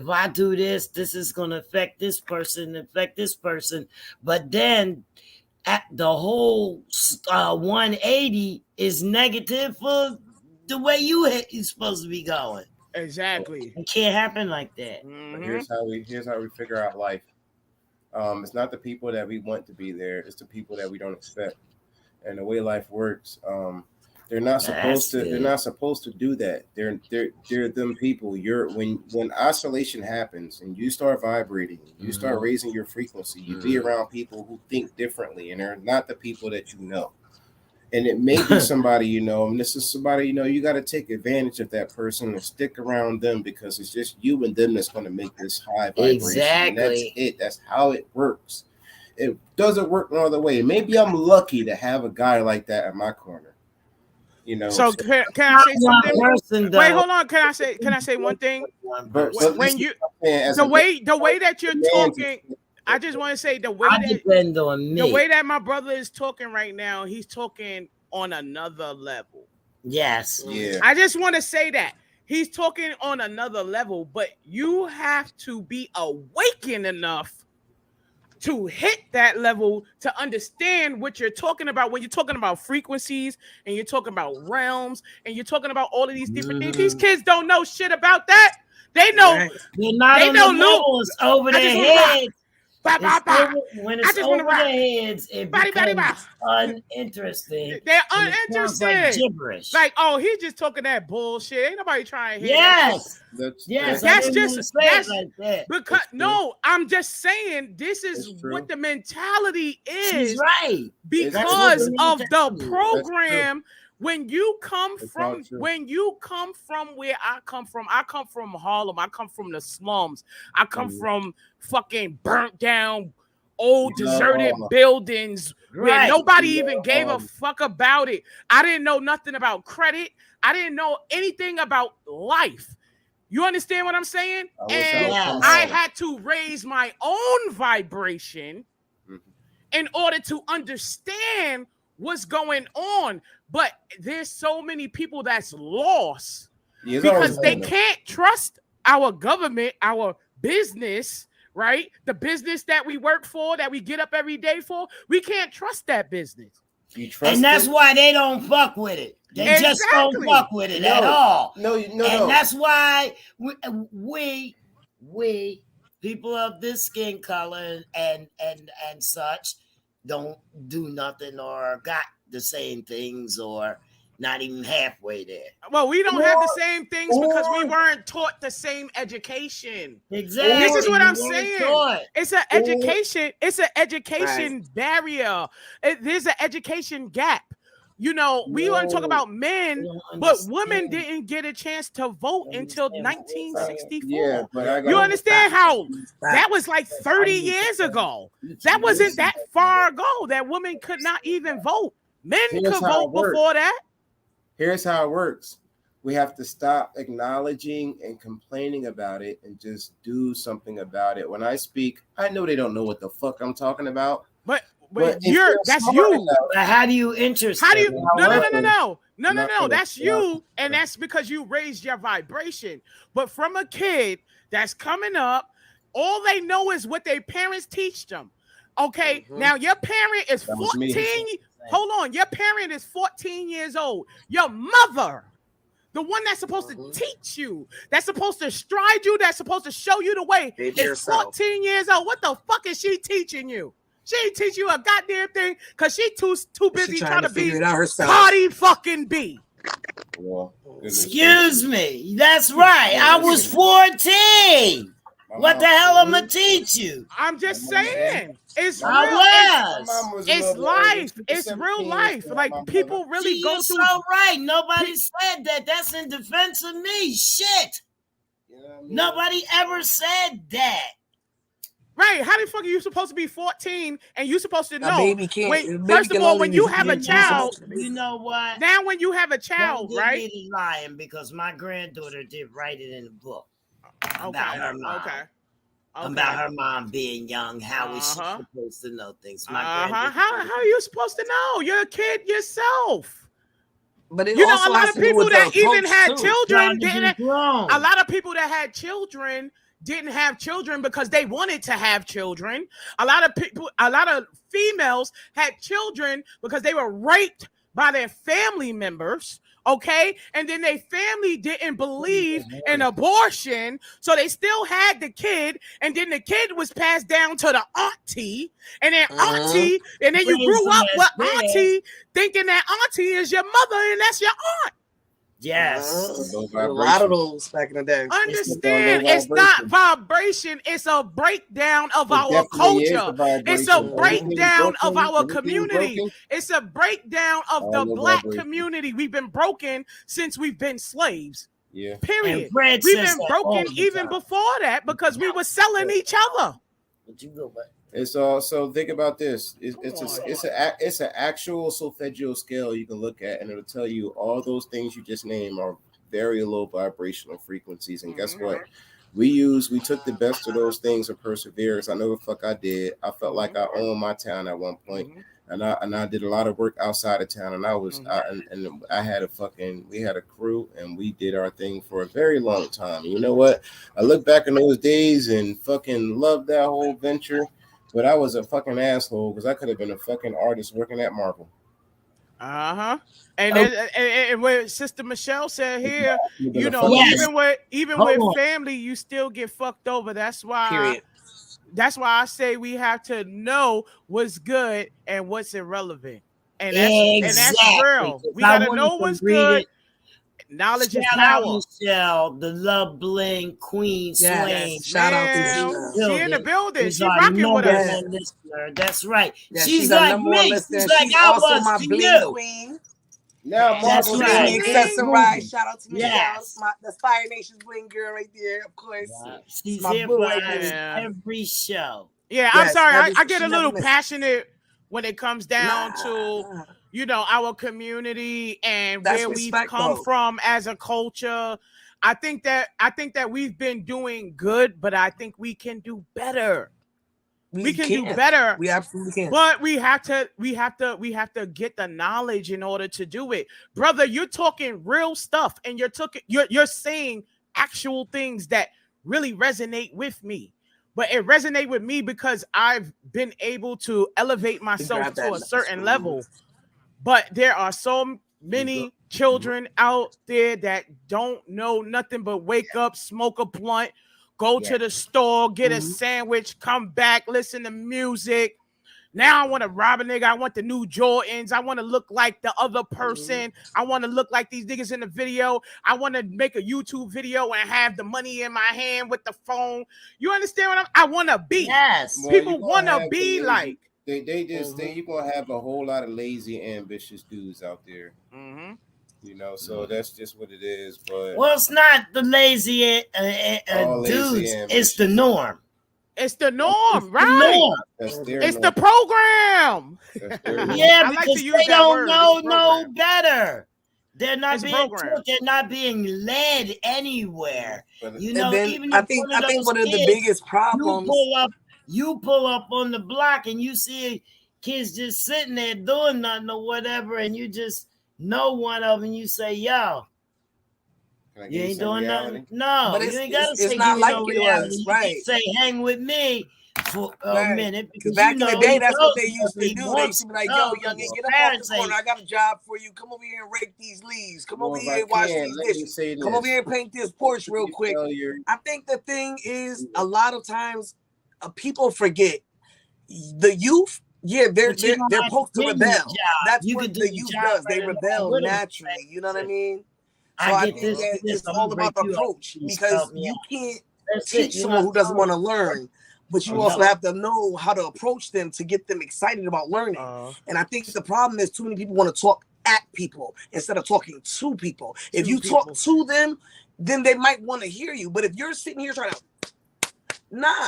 I do this, this is going to affect this person. But then the whole 180 is negative for the way you're supposed to be going. Exactly. It can't happen like that. Mm-hmm. Here's how we figure out life. It's not the people that we want to be there. It's the people that we don't expect. And the way life works, they're not supposed to. They're not supposed to do that. They're them people. When isolation happens and you start vibrating, you start raising your frequency. You be around people who think differently, and they're not the people that you know. And it may be somebody you know, and this is somebody you know. You got to take advantage of that person and stick around them because it's just you and them that's going to make this high vibration. Exactly. And that's it. That's how it works. It doesn't work no other way. Maybe I'm lucky to have a guy like that in my corner. You know. So can I say something? Wait, hold on. Can I say one thing? When you the way that you're talking. I just want to say the way that my brother is talking right now, he's talking on another level. Yes. Yeah. I just want to say that he's talking on another level, but you have to be awakened enough to hit that level to understand what you're talking about when you're talking about frequencies and you're talking about realms and you're talking about all of these different things. These kids don't know shit about that. They know. They know levels over their heads. When it's over their heads, it becomes uninteresting. They're uninterested. Like gibberish. Like, oh, he's just talking that bullshit. Ain't nobody trying to hear that. That's just like that. Because I'm just saying this is what the mentality is. She's right. Because of the program. When you come from where I come from Harlem. I come from the slums. I come from fucking burnt down old deserted buildings where nobody even gave a fuck about it. I didn't know nothing about credit. I didn't know anything about life. You understand what I'm saying? I had to raise my own vibration in order to understand what's going on. But there's so many people that's lost because they can't trust our government, our business, right? The business that we work for, that we get up every day for, we can't trust that business. And that's why they don't fuck with it. They just don't fuck with it at all. No. That's why we people of this skin color and such don't do nothing or got the same things or not even halfway there. Well, we don't have the same things because we weren't taught the same education. Exactly. This is what I'm saying. It's an education. It's an education barrier. There's an education gap. You know, we want to talk about men, but women didn't get a chance to vote until 1964. Yeah, you understand how that was like 30 years ago? That wasn't that far ago that women could not even vote. Men could vote before that. Here's how it works. We have to stop acknowledging and complaining about it and just do something about it. When I speak, I know they don't know what the fuck I'm talking about. But But that's you. How do you interest? How do you? No. That's you, and that's because you raised your vibration. But from a kid that's coming up, all they know is what their parents teach them. Okay, now your parent is 14. Hold on, your parent is 14 years old. Your mother, the one that's supposed to teach you, that's supposed to stride you, that's supposed to show you the way, is 14 years old. What the fuck is she teaching you? She ain't teach you a goddamn thing because she too busy trying to be Cardi fucking B. Well, excuse me. That's right. I was 14. What the hell am I gonna teach you? I'm just saying. It's real. It's life. It's real life. Like people really go through. So right. Nobody said that. That's in defense of me. Shit. You know what I mean? Nobody ever said that. Right? How the fuck are you supposed to be 14 and you supposed to know? Baby can't. First of all, when you have a child, you know what? Now, when you have a child, right? Lying because my granddaughter did write it in the book about her mom. Okay. About her mom being young. How is she supposed to know things? How are you supposed to know? You're a kid yourself. But it you know, a lot of people that even had children didn't. A lot of people that had children didn't have children because they wanted to have children. A lot of females had children because they were raped by their family members. Okay, and then their family didn't believe in abortion, so they still had the kid, and then the kid was passed down to the auntie, and then auntie, and then you grew up with auntie thinking that auntie is your mother and that's your aunt. Yes, a lot of those back in the day. Understand, it's not vibration, it's a breakdown of our culture. It's a breakdown of our community. It's a breakdown of the black community. We've been broken since we've been slaves. Yeah. Period. We've been broken even before that because we were selling each other. It's so think about this. It's an actual solfeggio scale you can look at, and it'll tell you all those things you just named are very low vibrational frequencies. And guess what? We took the best of those things and perseverance. I know the fuck I did. I felt like I owned my town at one point, and I did a lot of work outside of town. And I had we had a crew, and we did our thing for a very long time. You know what? I look back in those days and fucking loved that whole venture. But I was a fucking asshole because I could have been a fucking artist working at Marvel. And what Sister Michelle said here, you know, even with family, you still get fucked over. That's why I say we have to know what's good and what's irrelevant. And that's real. We gotta know what's good. Knowledge is power. Michelle, the Love Bling Queen Swain. Shout out to Michelle. She in the building. She rocking with us. That's right. Yeah, she's like me. She's like I was to you. Queen. Now, that's right. Accessorize. Shout out to Michelle. Yes. That's Fire Nation's bling girl right there, of course. Yeah. She's here for every show. Yeah, I'm sorry. I get a little passionate when it comes down to, you know, our community and where we've come from as a culture. I think that we've been doing good, but I think we can do better. We can do better. We absolutely can. But we have to get the knowledge in order to do it. Brother, you're talking real stuff and you're saying actual things that really resonate with me. But it resonates with me because I've been able to elevate myself to a certain level. But there are so many children out there that don't know nothing but wake up, smoke a blunt, go to the store, get a sandwich, come back, listen to music. Now I want to rob a nigga. I want the new Jordans. I want to look like the other person. I want to look like these niggas in the video. I want to make a YouTube video and have the money in my hand with the phone. You understand what I want to be? Yes. People want to be like. They just think you're going to have a whole lot of lazy, ambitious dudes out there. You know, so that's just what it is. But well, it's not the lazy dudes. It's the norm. It's the norm, right? It's the program. Yeah, because they don't know no better. They're not being taught. They're not being led anywhere. You know, even I think one of the biggest problems. You pull up on the block and you see kids just sitting there doing nothing or whatever, and you just know one of them, you say, yo, you ain't doing nothing. No, but you ain't gotta say not give like me no it reality. was, You right? can say hang with me for a minute, because back in the day, that's what they used to do. They used to be like, yo, youngin, get up off the corner. I got a job for you. Come over here and rake these leaves. Come over here and wash these dishes. Come over here and paint this porch real quick. I think the thing is, a lot of times people forget the youth. Yeah, they're supposed to rebel. That's what the youth does. They rebel naturally. You know what I mean? So I think that it's all about approach, because you can't teach someone who doesn't want to learn, but you also have to know how to approach them to get them excited about learning. And I think the problem is too many people want to talk at people instead of talking to people. If you talk to them, then they might want to hear you. But if you're sitting here trying to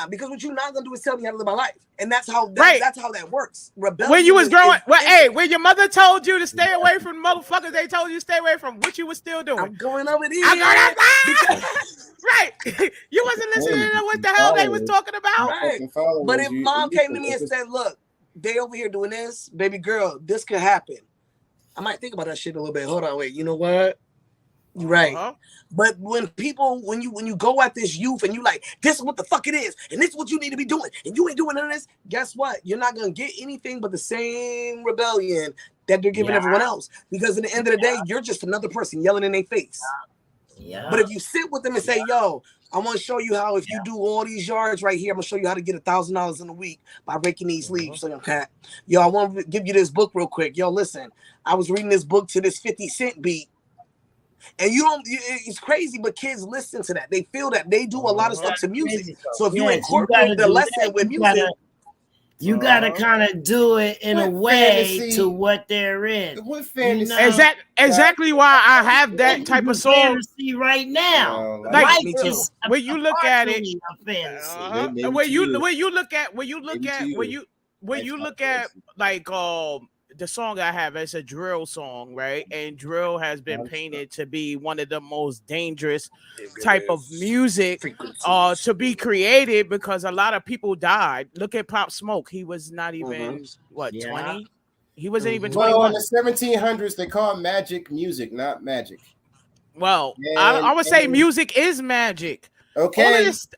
because what you're not gonna do is tell me how to live my life, and that's how that's how that works. Rebellion. When you was growing, when your mother told you to stay away from motherfuckers, they told you to stay away from what you was still doing. I'm going over there. I'm going outside. Right. You wasn't listening to what the hell they was talking about. Right. But if mom came to me and said, "Look, they over here doing this, baby girl, this could happen," I might think about that shit a little bit. Hold on, wait. You know what? You're right. But when you go at this youth and you like, this is what the fuck it is, and this is what you need to be doing, and you ain't doing none of this, guess what? You're not gonna get anything but the same rebellion that they're giving everyone else. Because at the end of the day, you're just another person yelling in their face. But if you sit with them and say, yo, I want to show you how if you do all these yards right here, I'm gonna show you how to get $1,000 in a week by raking these leaves. So, okay, yo, I want to give you this book real quick. Yo, listen, I was reading this book to this 50 Cent beat. And it's crazy, but kids listen to that. They feel that. They do a lot of stuff to music. So if you incorporate the lesson with music, you gotta kind of do it in a way to what they're in. Exactly why I have that type of song fantasy right now. Like when you look at it, when you look at like the song I have, it's a drill song, right? And drill has been painted to be one of the most dangerous type of music to be created, because a lot of people died. Look at Pop Smoke. He was not even 20. He wasn't even 21. Well, in the 1700s, they called magic music, not magic. Well, I would say music is magic. Okay.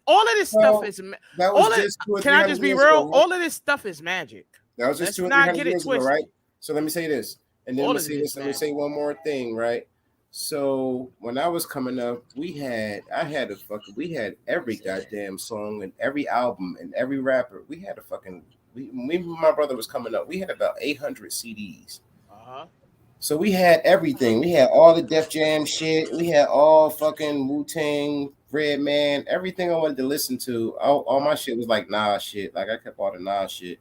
All of this stuff is. That was just can I just be real? All of this stuff is magic. That was just 200 years ago, right? So let me say this, and then let me say one more thing, right? So when I was coming up, we had every goddamn song and every album and every rapper. We had my brother was coming up, we had about 800 CDs. So we had everything. We had all the Def Jam shit. We had all fucking Wu-Tang, Redman, everything I wanted to listen to. All my shit was like Nas shit. Like I kept all the Nas shit.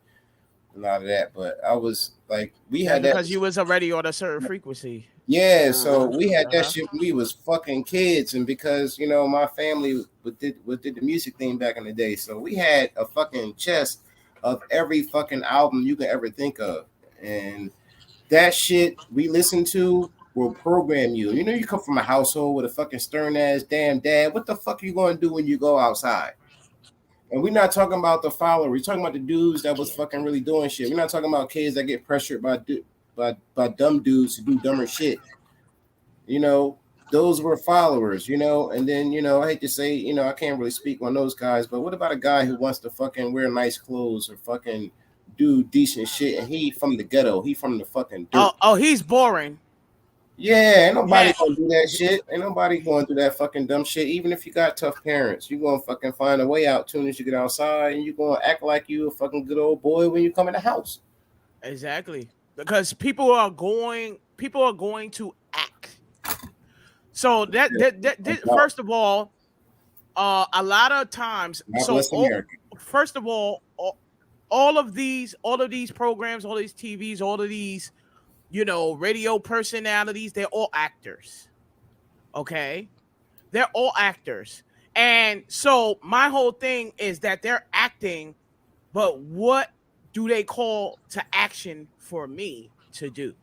A lot of that, but I was like, we had that because you was already on a certain frequency. Yeah, so we had that shit when we was fucking kids, and because my family did the music thing back in the day, so we had a fucking chest of every fucking album you could ever think of, and that shit we listened to will program you. You come from a household with a fucking stern ass damn dad. What the fuck are you gonna do when you go outside? And we're not talking about the followers. We're talking about the dudes that was fucking really doing shit. We're not talking about kids that get pressured by dumb dudes to do dumber shit. Those were followers, and then, I hate to say, I can't really speak on those guys, but what about a guy who wants to fucking wear nice clothes or fucking do decent shit, and he from the ghetto, he from the fucking dirt. Oh, he's boring. Yeah, ain't nobody gonna do that shit. Ain't nobody going to do that fucking dumb shit. Even if you got tough parents, you gonna fucking find a way out soon as you get outside, and you gonna act like you a fucking good old boy when you come in the house. Exactly, because people are going to act. So that first of all, a lot of times. First of all, all of these programs, all these TVs, all of these. Radio personalities, they're all actors. Okay? They're all actors. And so my whole thing is that they're acting, but what do they call to action for me to do?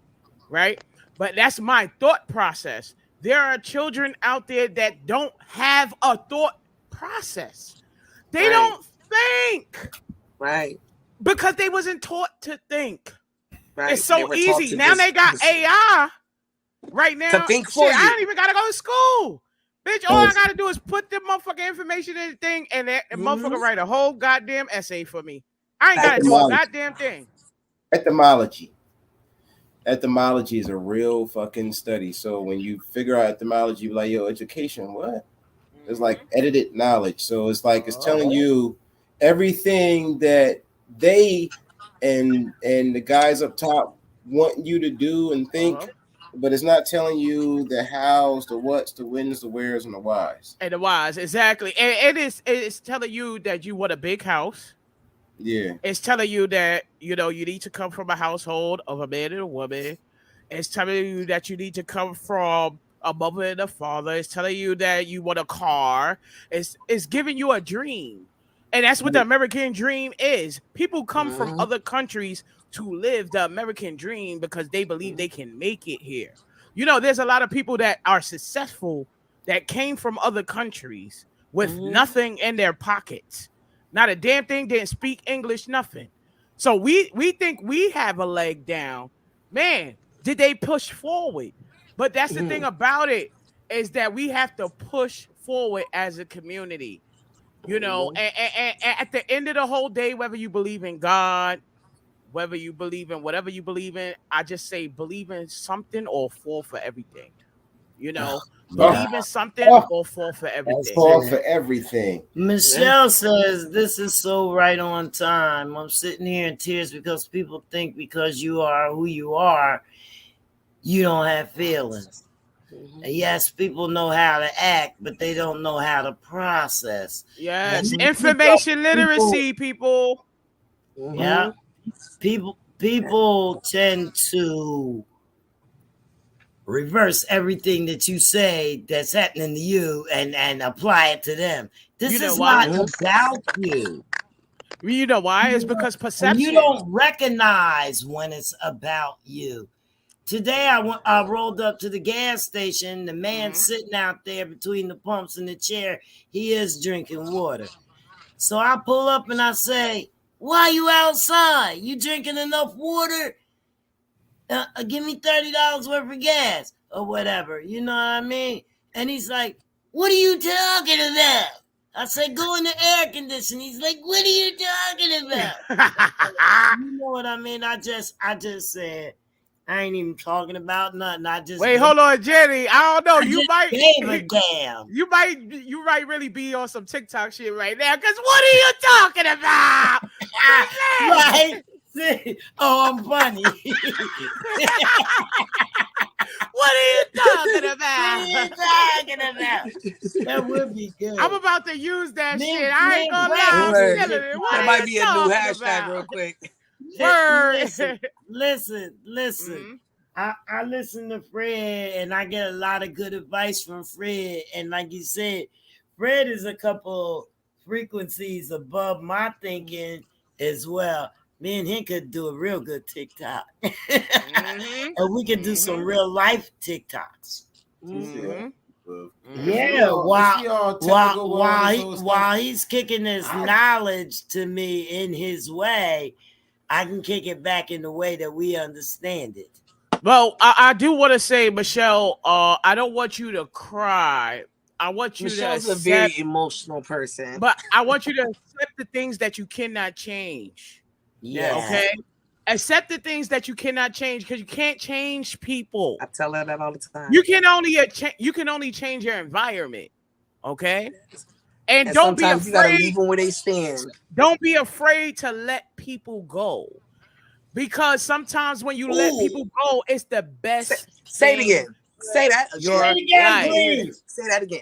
Right? But that's my thought process. There are children out there that don't have a thought process. They don't think. Right. Because they wasn't taught to think. Right? It's so easy. Now they got AI right now. To think for you. I don't even gotta go to school. Bitch, all I gotta do is put the motherfucking information in the thing and that motherfucker write a whole goddamn essay for me. I ain't gotta do a goddamn thing. Etymology. Etymology is a real fucking study. So when you figure out etymology, you're like, yo, education, what? It's like edited knowledge. So it's like it's telling you everything that they and the guys up top want you to do and think, but it's not telling you the hows, the whats, the whens, the wheres, and the whys. And the whys, exactly. And it's telling you that you want a big house. Yeah. It's telling you that, you know, you need to come from a household of a man and a woman. It's telling you that you need to come from a mother and a father. It's telling you that you want a car. It's giving you a dream. And that's what the American dream is. People come from other countries to live the American dream because they believe they can make it here. You know, there's a lot of people that are successful that came from other countries with nothing in their pockets. Not a damn thing, didn't speak English, nothing. So we think we have a leg down. Man, did they push forward? But that's the thing about it, is that we have to push forward as a community. You know, and at the end of the whole day, whether you believe in God, whether you believe in whatever you believe in, I just say believe in something or fall for everything. You know, believe in something or fall for everything. Fall for everything. Michelle says this is so right on time. I'm sitting here in tears because people think because you are who you are, you don't have feelings. Yes, people know how to act, but they don't know how to process. Yes, information literacy, people. Yeah, people tend to reverse everything that you say that's happening to you and apply it to them. This is not about you. You know why? It's because perception. You don't recognize when it's about you. Today, I rolled up to the gas station. The man sitting out there between the pumps and the chair, he is drinking water. So I pull up and I say, why you outside? You drinking enough water? Give me $30 worth of gas or whatever. You know what I mean? And he's like, what are you talking about? I said, go in the air conditioning. He's like, what are you talking about? You know what I mean? I just said, I ain't even talking about nothing. I just hold on, Jenny. I don't know. You might gave a damn. You might really be on some TikTok shit right now. Cause what are you talking about? Right? Oh, I'm funny. What are you talking about? What are you talking about? That would be good. I'm about to use that shit. I ain't gonna lie. That might be a new hashtag real quick. Listen. I listen to Fred and I get a lot of good advice from Fred. And like you said, Fred is a couple frequencies above my thinking as well. Me and him could do a real good TikTok. And we could do some real life TikToks. Yeah, while he's kicking his knowledge to me in his way, I can kick it back in the way that we understand it. Well, I do want to say, Michelle, I don't want you to cry. I want you Michelle's to a very emotional person. But I want you to accept the things that you cannot change. Yeah. Okay. Accept the things that you cannot change because you can't change people. I tell her that all the time. You can only change your environment. Okay. And don't be afraid. You gotta leave them where they stand. Don't be afraid to let people go. Because sometimes when you let people go, it's the best. Say it again. Say that again. Say that again.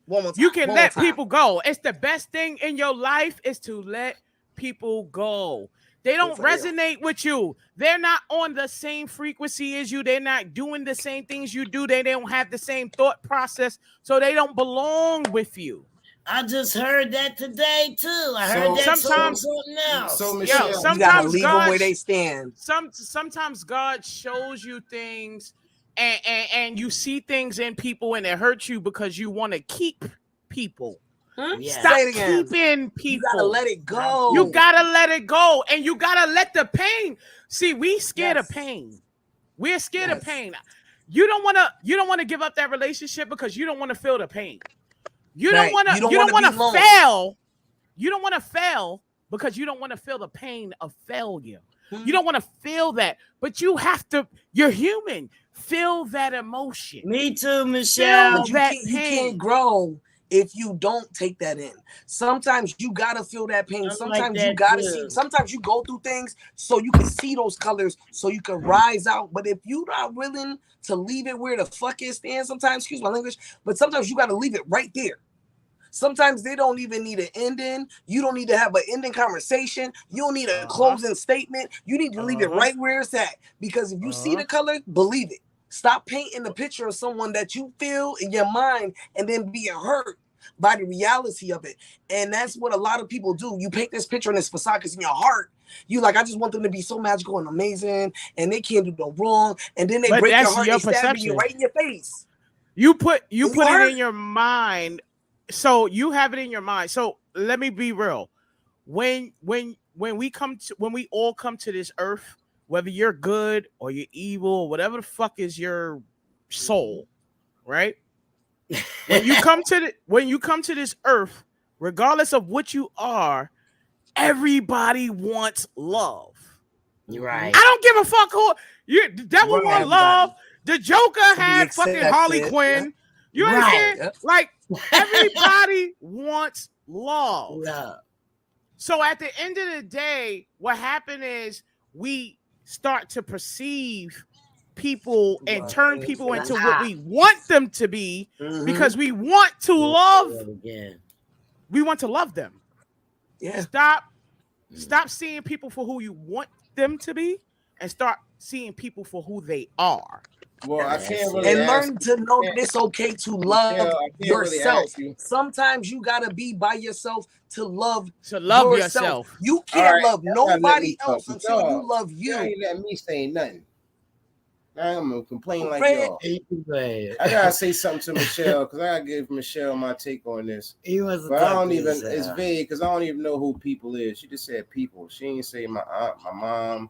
One more time. You can let people go. It's the best thing in your life is to let people go. They don't resonate with you. They're not on the same frequency as you. They're not doing the same things you do. They don't have the same thought process, so they don't belong with you. I just heard that today too. I heard that sometimes something else. So Michelle, sometimes you gotta leave them where they stand. Sometimes God shows you things, and you see things in people, and it hurts you because you want to keep people. Stop keeping people. You gotta let it go. You gotta let it go, and you gotta let the pain. See, we scared of pain. We're scared of pain. You don't want to give up that relationship because you don't want to feel the pain. You don't want to fail. You don't want to fail because you don't want to feel the pain of failure. You don't want to feel that, but you have to. You're human. Feel that emotion. Me too, Michelle. You can't grow if you don't take that in. Sometimes you gotta feel that pain. Sometimes you gotta see. Sometimes you go through things so you can see those colors, so you can rise out. But if you're not willing to leave it where the fuck it stands, sometimes, excuse my language, but sometimes you gotta leave it right there. Sometimes they don't even need an ending. You don't need to have an ending conversation. You don't need a closing statement. You need to leave it right where it's at. Because if you see the color, believe it. Stop painting the picture of someone that you feel in your mind and then being hurt by the reality of it. And that's what a lot of people do. You paint this picture in this facade because in your heart, you like, I just want them to be so magical and amazing and they can't do no wrong. And then they break your heart and stab you right in your face. You put it in your mind. So you have it in your mind. So let me be real. When we all come to this earth, whether you're good or you're evil, whatever the fuck is your soul, right? When you come to this earth, regardless of what you are, everybody wants love. Right. I don't give a fuck who the devil want love. The Joker had fucking Harley Quinn. You understand? Yep. Like everybody wants love. Yeah. So at the end of the day, what happened is we start to perceive people and turn people into what we want them to be because we want to love. We want to love them. Yeah. Stop seeing people for who you want them to be and start seeing people for who they are. Well, I can't really learn to know that it's okay to love yourself. Really sometimes you gotta be by yourself to love yourself. You can't love nobody else until you love you. You ain't letting me say nothing. I'm gonna complain like y'all. I gotta say something to Michelle because I gotta give Michelle my take on this. But I don't even. It's vague because I don't even know who people is. She just said people. She ain't say my aunt, my mom,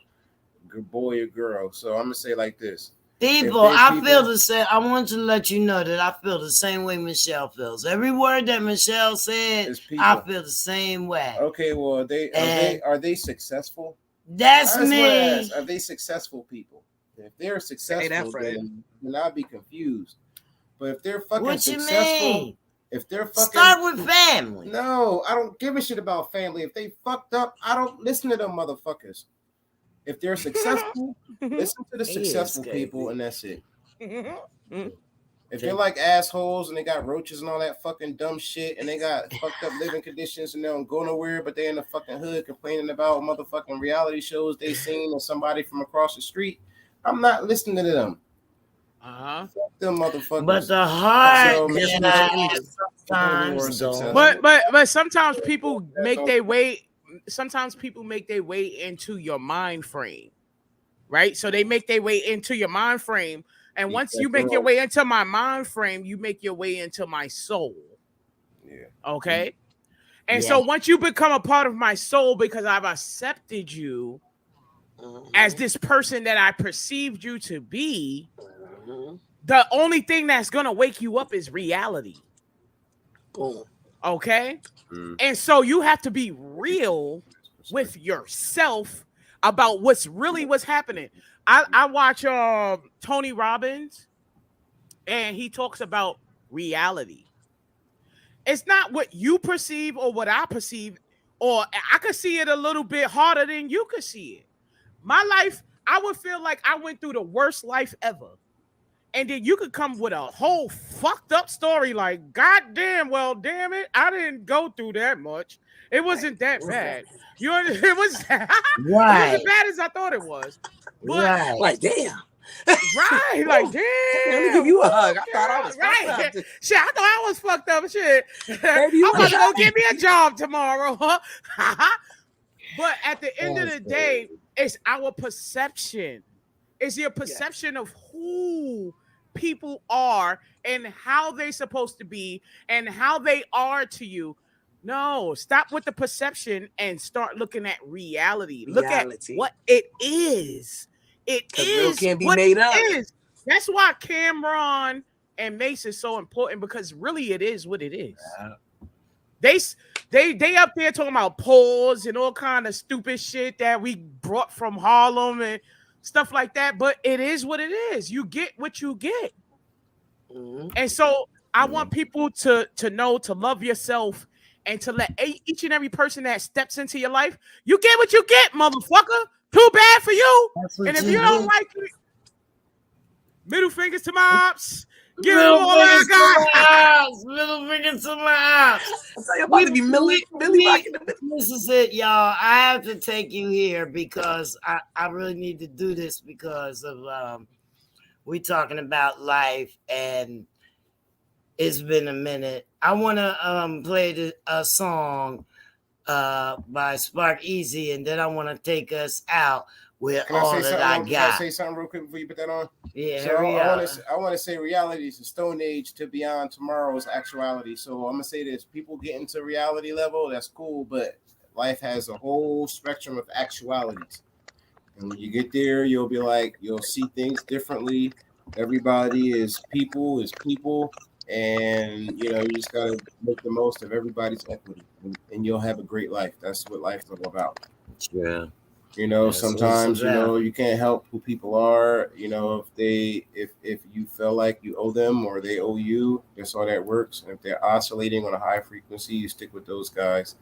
boy or girl. So I'm gonna say like this. People, I feel the same. I want to let you know that I feel the same way Michelle feels. Every word that Michelle said, I feel the same way. Okay, well, are they successful? That's me. Are they successful people? If they're successful, then I'll be confused. But if they're fucking successful, if they're fucking start with family. No, I don't give a shit about family. If they fucked up, I don't listen to them motherfuckers. If they're successful, listen to the successful people, and that's it. If they're like assholes and they got roaches and all that fucking dumb shit, and they got fucked up living conditions and they don't go nowhere, but they're in the fucking hood complaining about motherfucking reality shows they seen or somebody from across the street, I'm not listening to them. Fuck them motherfuckers. But the heart but sometimes people make their way. Sometimes people make their way into your mind frame, right? So they make their way into your mind frame. And once you make your way into my mind frame, you make your way into my soul. Yeah. Okay. And so once you become a part of my soul, because I've accepted you as this person that I perceived you to be, the only thing that's going to wake you up is reality. Boom. Okay. And so you have to be real with yourself about what's happening. I watch Tony Robbins, and he talks about reality. It's not what you perceive or what I perceive, or I could see it a little bit harder than you could see it. My life, I would feel like I went through the worst life ever. And then you could come with a whole fucked up story like, God damn, well, damn it, I didn't go through that much. It wasn't that bad. It was it wasn't as bad as I thought it was. But, like, damn. Right, like, damn. Let me give you a hug. I thought I was fucked up. Shit, I thought I was fucked up. Shit. I'm about to go get me a job tomorrow. But at the end of the day, it's our perception. It's your perception of who people are and how they're supposed to be and how they are to you. No, stop with the perception and start looking at reality. Look at what it is. It is can't be what made up. it is. That's why Cameron and Mace is so important, because really it is what it is. They up there talking about polls and all kind of stupid shit that we brought from Harlem and stuff like that, but it is what it is. You get what you get. And so I want people to know to love yourself and to let each and every person that steps into your life, you get what you get, motherfucker. Too bad for you. And if you don't like it, middle fingers to my ops. Give them all I got. Middle fingers to my ops. I'm about to be Millie back in the middle. This is it, y'all. I have to take you here because I really need to do this because of we talking about life, and it's been a minute. I want to play a song by Spark Easy, and then I want to take us out with all that I got. Can I say something real quick before you put that on? Yeah, so I want to say reality is the stone age to beyond tomorrow's actuality. So I'm going to say this. People get into reality level, that's cool, but life has a whole spectrum of actualities. And when you get there, you'll see things differently. Everybody is people, and you just gotta make the most of everybody's equity, and you'll have a great life. That's what life's all about. Yeah. Sometimes you can't help who people are. If you feel like you owe them or they owe you, that's all that works. And if they're oscillating on a high frequency, you stick with those guys,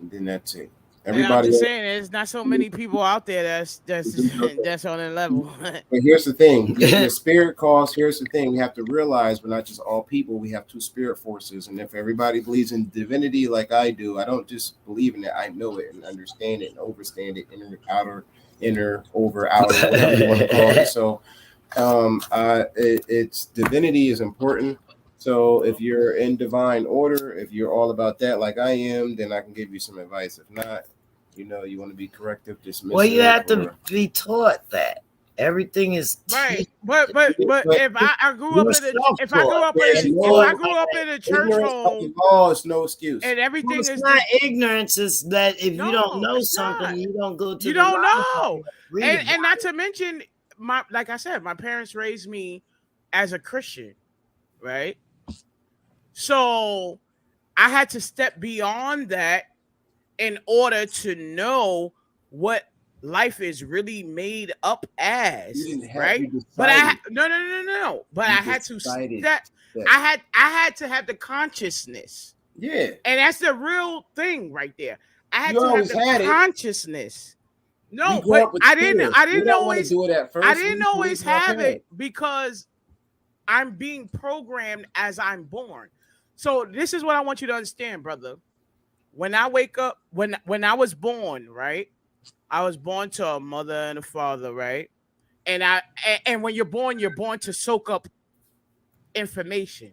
and then that's it. Everybody, I'm just saying, there's not so many people out there that's on that level. But here's the thing: the spirit calls. Here's the thing: we have to realize we're not just all people. We have two spirit forces, and if everybody believes in divinity like I do, I don't just believe in it. I know it and understand it and overstand it, inner, outer, over, outer, whatever you want to call it. So, it's divinity is important. So if you're in divine order, if you're all about that like I am, then I can give you some advice. If not, you want to be corrective, dismissive. Well, you have to be taught that everything is right. But if I grew up in a church home, law is no excuse. And everything is not ignorance. Is that if you don't know something, you don't go to. You don't know. And not to mention, like I said, my parents raised me as a Christian, right? So I had to step beyond that in order to know what life is really made up as, right? But no. But I had to I had to have the consciousness. Yeah. And that's the real thing right there. I had to have the consciousness. No, but I didn't always do it at first. I didn't always have it because I'm being programmed as I'm born. So this is what I want you to understand, brother. When I wake up, when I was born, right? I was born to a mother and a father, right? And when you're born to soak up information,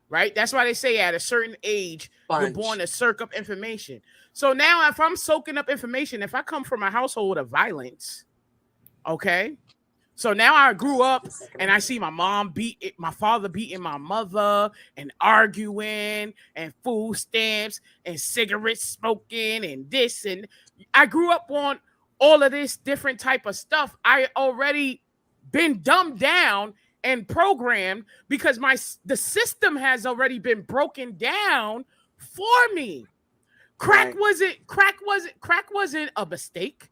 right? That's why they say at a certain age, you're born to soak up information. So now if I'm soaking up information, if I come from a household of violence, okay? So now I grew up and I see my father beating my mother and arguing and food stamps and cigarette smoking and this. And I grew up on all of this different type of stuff. I already been dumbed down and programmed because the system has already been broken down for me. Crack wasn't a mistake.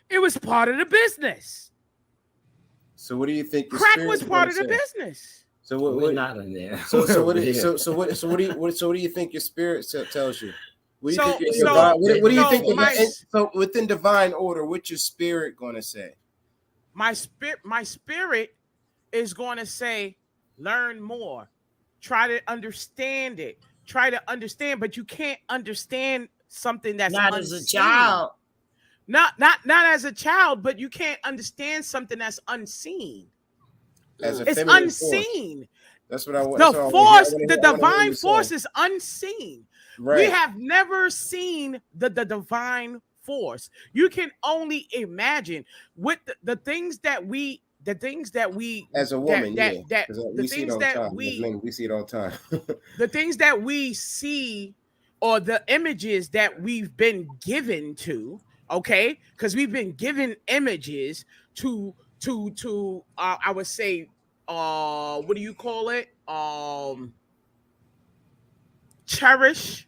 It was part of the business. So what do you think? Crack was part of the business. So we're not in there. So what do you think your spirit tells you? What do you think? So within divine order, what's your spirit going to say? My spirit is going to say, learn more, try to understand it, but you can't understand something that's not unseen. As a child. Not as a child, but you can't understand something that's unseen. It's unseen. Force. That's what I want. The divine force is unseen. Right. We have never seen the divine force. You can only imagine with the things that the things that we as a woman, that we the see it things all the that time. We see it all the time. the things that we see, or the images that we've been given to, okay, because we've been given images to I would say, what do you call it? Cherish.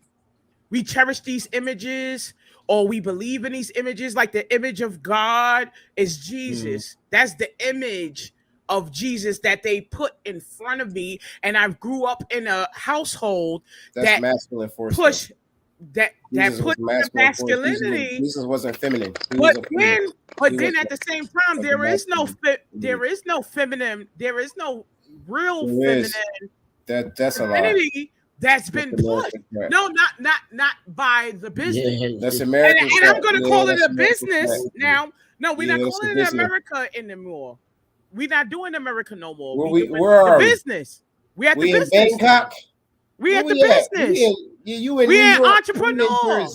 We cherish these images, or we believe in these images. Like the image of God is Jesus. That's the image of Jesus that they put in front of me. And I grew up in a household that masculine force. Push that Jesus put the masculinity. Jesus wasn't feminine. But then at the same time, there is no feminine. There is no real feminine. That's a lie. That's been put. No, not by the business. Yeah, that's America. And I'm going to call it a business now. No, we're not calling it America anymore. We're not doing America no more. We're the business. We at the business. In Bangkok. We at the business. We in entrepreneur.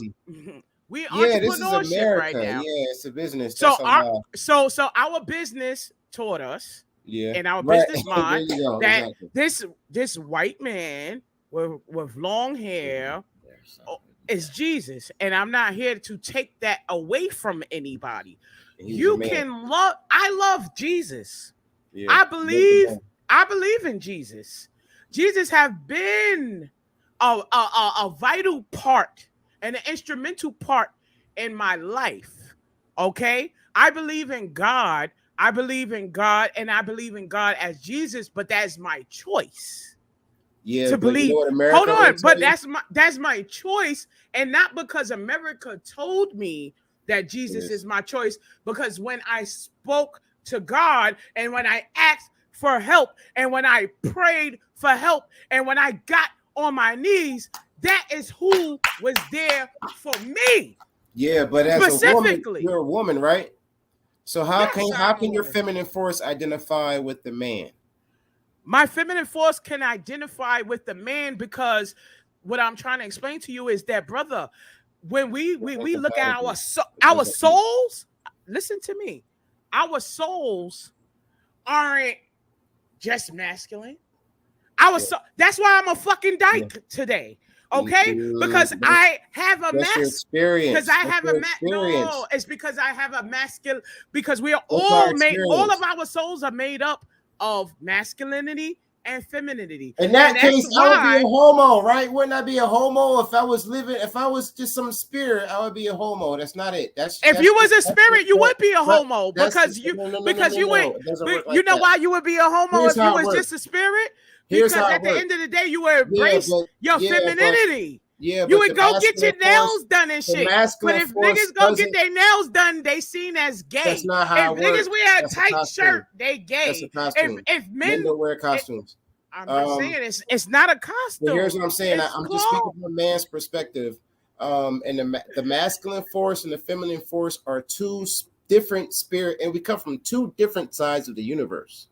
We entrepreneurship this is America. right now. Yeah, it's a business. So our business taught us, in our business mind, that this white man with long hair is Jesus, and I'm not here to take that away from anybody. You can love. I love Jesus. Yeah. I believe in Jesus. Jesus have been a vital part and an instrumental part in my life. Okay, I believe in God. I believe in God, and I believe in God as Jesus, but that's my choice. Yeah, to believe. You know hold on, but that's my choice, and not because America told me that Jesus is my choice. Because when I spoke to God, and when I asked for help, and when I prayed for help, and when I got on my knees, that is who was there for me. Yeah, but as a woman, you're a woman, right? So how can your feminine force identify with the man? My feminine force can identify with the man, because what I'm trying to explain to you is that, brother, when we look at our souls, listen to me, our souls aren't just masculine. That's why I'm a fucking dyke today. Okay, because I have a because I have a no, it's because I have a masculine, because we are all made, all of our souls are made up of masculinity and femininity. In that case, I would be a homo, right? Wouldn't I be a homo if I was just some spirit? I would be a homo. That's not it. If you was a spirit, you would be a homo, because you would. You know why you would be a homo if you was just a spirit? Because at the end of the day, you would embrace your femininity. You would go get your nails done and shit. But if niggas go get their nails done, they seen as gay. That's not how if niggas wear a tight shirt, they gay. If men don't wear costumes, I'm not saying it's not a costume. But here's what I'm saying. I'm just speaking from a man's perspective. And the masculine force and the feminine force are two different spirit, and we come from two different sides of the universe.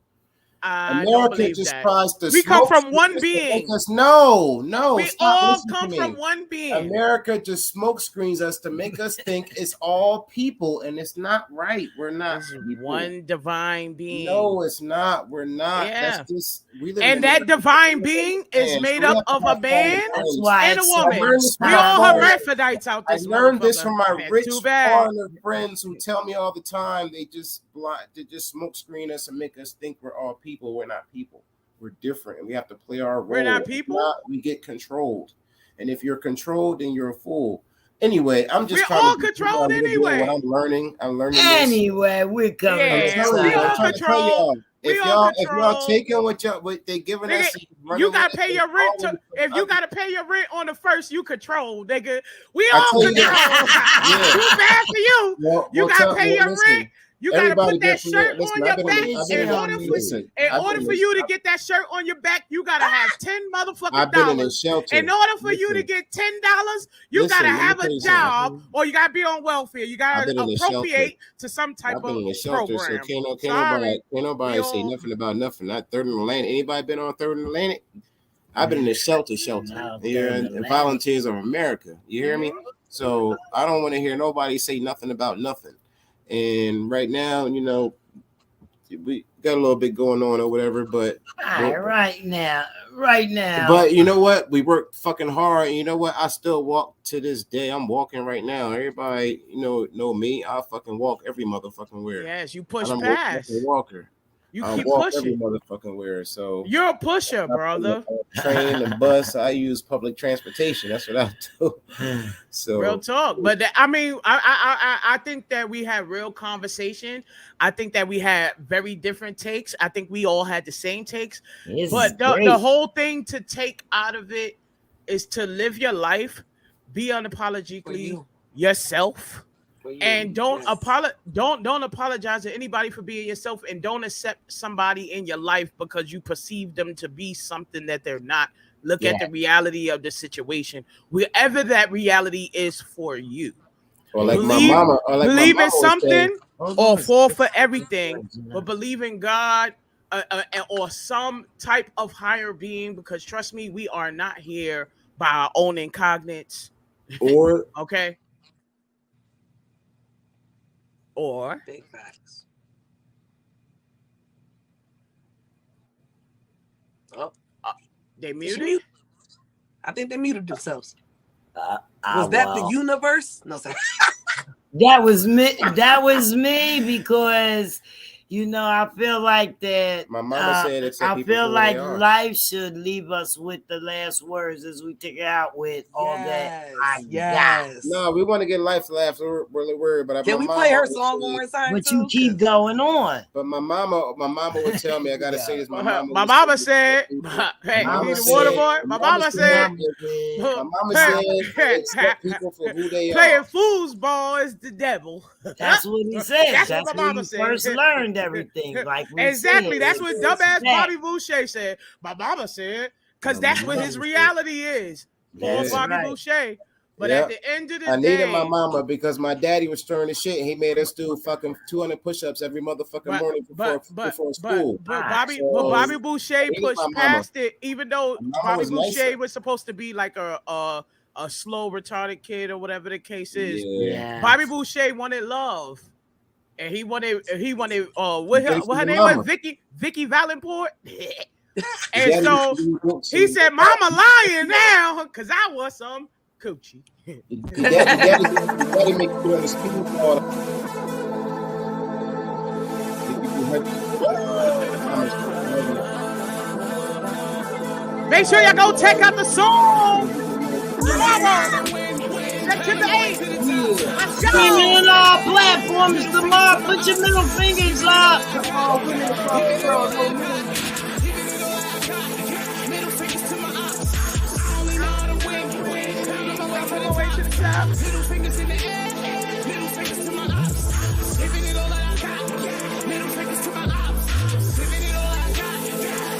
America just tries to. We come from one being. No. We all come from one being. America just smoke screens us to make us think it's all people, and it's not right. We're not one divine being. No, it's not. We're not. Yeah. That's just and that divine being is made up of a man and a woman. We all hermaphrodites out this. I learned this from my rich foreigner friends who tell me all the time. They just smoke screen us and make us think we're all people. We're not people. We're different, and we have to play our role. We're not people. We get controlled, and if you're controlled, then you're a fool. Anyway, I'm just. We're all controlled anyway. What I'm learning. Anyway, we're coming. We all controlled. If y'all taking what they giving us, you gotta pay your rent. If you gotta pay your rent on the first, you control, nigga. We all control. Too bad for you. You gotta pay your rent. You gotta put that shirt on your back. In order for you to get that shirt on your back, you gotta have 10 motherfucking dollars. In order for you to get $10, you gotta have a job, or you gotta be on welfare. You gotta appropriate to some type of program. So can't nobody say nothing about nothing. Not Third and Atlantic. Anybody been on Third and Atlantic? I've been in the shelter. The Volunteers of America. You hear me? So I don't want to hear nobody say nothing about nothing. And right now, we got a little bit going on or whatever, but right now. But you know what? We worked fucking hard. And you know what? I still walk to this day. I'm walking right now. Everybody, know me. I fucking walk every motherfucking where. Yes, you push past. Walker. You I keep walk pushing. every motherfucking where. So you're a pusher, brother. Train and bus. I use public transportation. That's what I do. So real talk. But I think that we had real conversation. I think that we had very different takes. I think we all had the same takes. But the whole thing to take out of it is to live your life, be unapologetically yourself. And don't apologize to anybody for being yourself, and don't accept somebody in your life because you perceive them to be something that they're not. Look at the reality of the situation, wherever that reality is for you. Or like my mama, believe in something or fall for everything, but believe in God or some type of higher being, because trust me, we are not here by our own incognites. Or okay. Or big facts. Oh, they muted. I think they muted themselves. Was that the universe? No, sorry. That was me. That was me because. I feel like that. My mama said it's. I feel like life should leave us with the last words as we take it out with all that. No, we want to get life laughs. We're really worried, but can we play her song one more time? But you keep going on. But my mama would tell me I gotta say this. My mama said, "Hey, you need a water boy." My mama said, "Accept people for who they are." Playing foosball is the devil. That's what he said. That's what my mama said. First learned everything. Like exactly. That's what dumbass Bobby Boucher said. My mama said, because that's what his reality is. Poor Bobby Boucher. But at the end of the day, I needed my mama because my daddy was stirring the shit. He made us do fucking 200 push-ups every motherfucking morning before school. But Bobby Boucher pushed past it, even though Bobby Boucher was supposed to be like a slow, retarded kid or whatever the case is. Yeah. Bobby Boucher wanted love. And he wanted what her name was? Vicky Valencourt. And so he said, "Mama lying now because I want some coochie." Daddy make you on the speed call. Make sure y'all go check out the song. September 8th. Let's go. On all platforms tomorrow. Put your middle fingers up. Middle fingers in the air, middle fingers to my ops. Giving it all I got, middle fingers to my ops. Giving it all I got,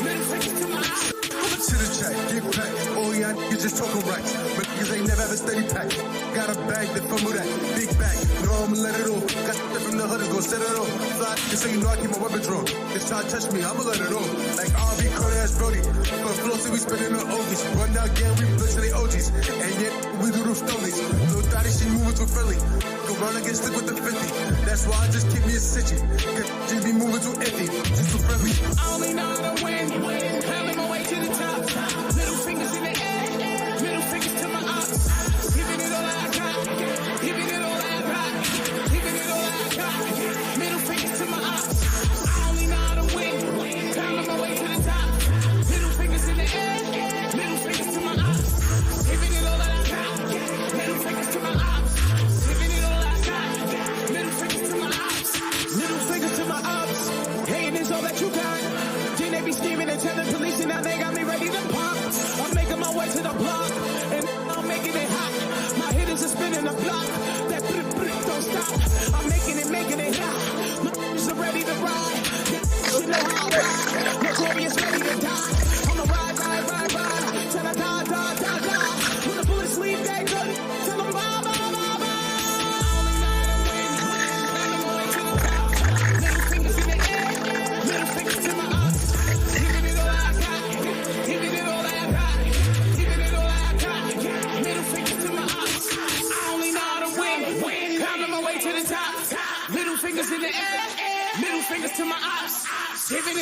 middle fingers to my ops. To the check, get back. Oh yeah, you just talking right. But niggas ain't never have a steady pack. Got a bag that from that big bag. No, I'ma let it off. Got shit from the hood, go set it off. Fly, just so you know I keep my weapon drawn. If try to touch me, I'ma let it off. Like R.B. Carter ass Brody. But flossy, we spinning the oldies. Run down again, we blitz to the OGs. And yet, we do the stolies. Little thotty, she moving too friendly. Go run and get slick with the 50. That's why I just keep me a city. Cause she be moving too iffy. Just too friendly. I only know how to win. Climbing my way to the top. Middle fingers in the air, middle fingers to my ops. Giving it all I got, giving it all I got, giving it all I got. Middle fingers to my ops. I only know how to win. Climbing my way to the top. Middle fingers in the air, middle fingers to my ops. Giving it all I got, middle fingers to my ops. Giving it all I got, middle fingers to my ops. Middle fingers to my ops. Hey, and it's all that you got. Then they be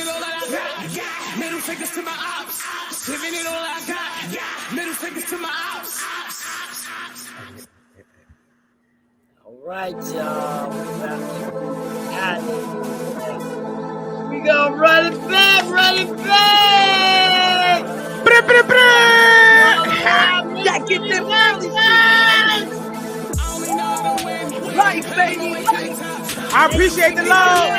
it all that I got. Middle fingers to my ops. Giving it all I got. Middle fingers to my ops. All right, y'all. We gonna run it back. Yeah, get them early LYFE, baby. I appreciate the love.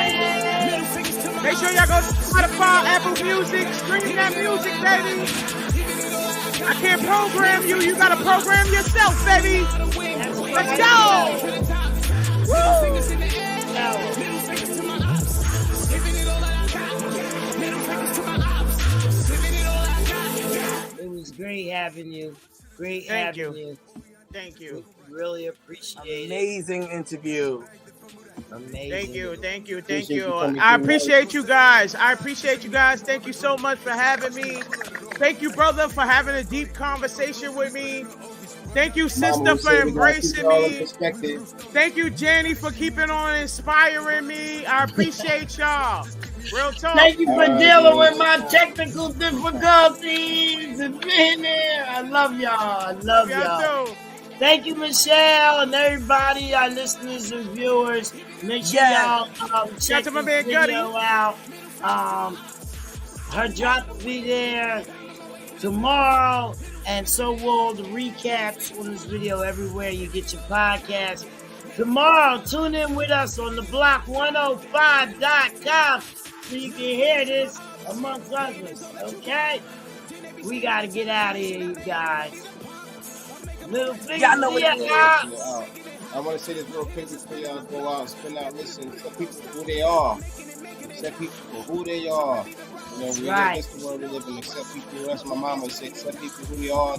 Make sure y'all go to Spotify, Apple Music, stream that music, baby. I can't program you. You gotta program yourself, baby. Let's go. It was great having you. Great having you. Thank you. We really appreciate it. Amazing interview. Amazing. Thank you. I appreciate you guys. Thank you so much for having me. Thank you, brother, for having a deep conversation with me. Thank you, sister, for embracing me. Thank you, Jenny, for keeping on inspiring me. I appreciate y'all. Real talk. Thank you for dealing with my technical difficulties and being there. I love y'all. Too. Thank you, Michelle, and everybody, our listeners and viewers. Make sure y'all check this video out. Her drop will be there tomorrow, and so will the recaps on this video everywhere you get your podcast. Tomorrow, tune in with us on the block105.com so you can hear this amongst others, okay? We got to get out of here, you guys. Little Y'all know what it is. I want to say this real quick before y'all go out, spin out, listen, tell people who they are. Accept people who they are. You know, we live this the world we live in. Accept people. That's my mama said. Accept people who they are.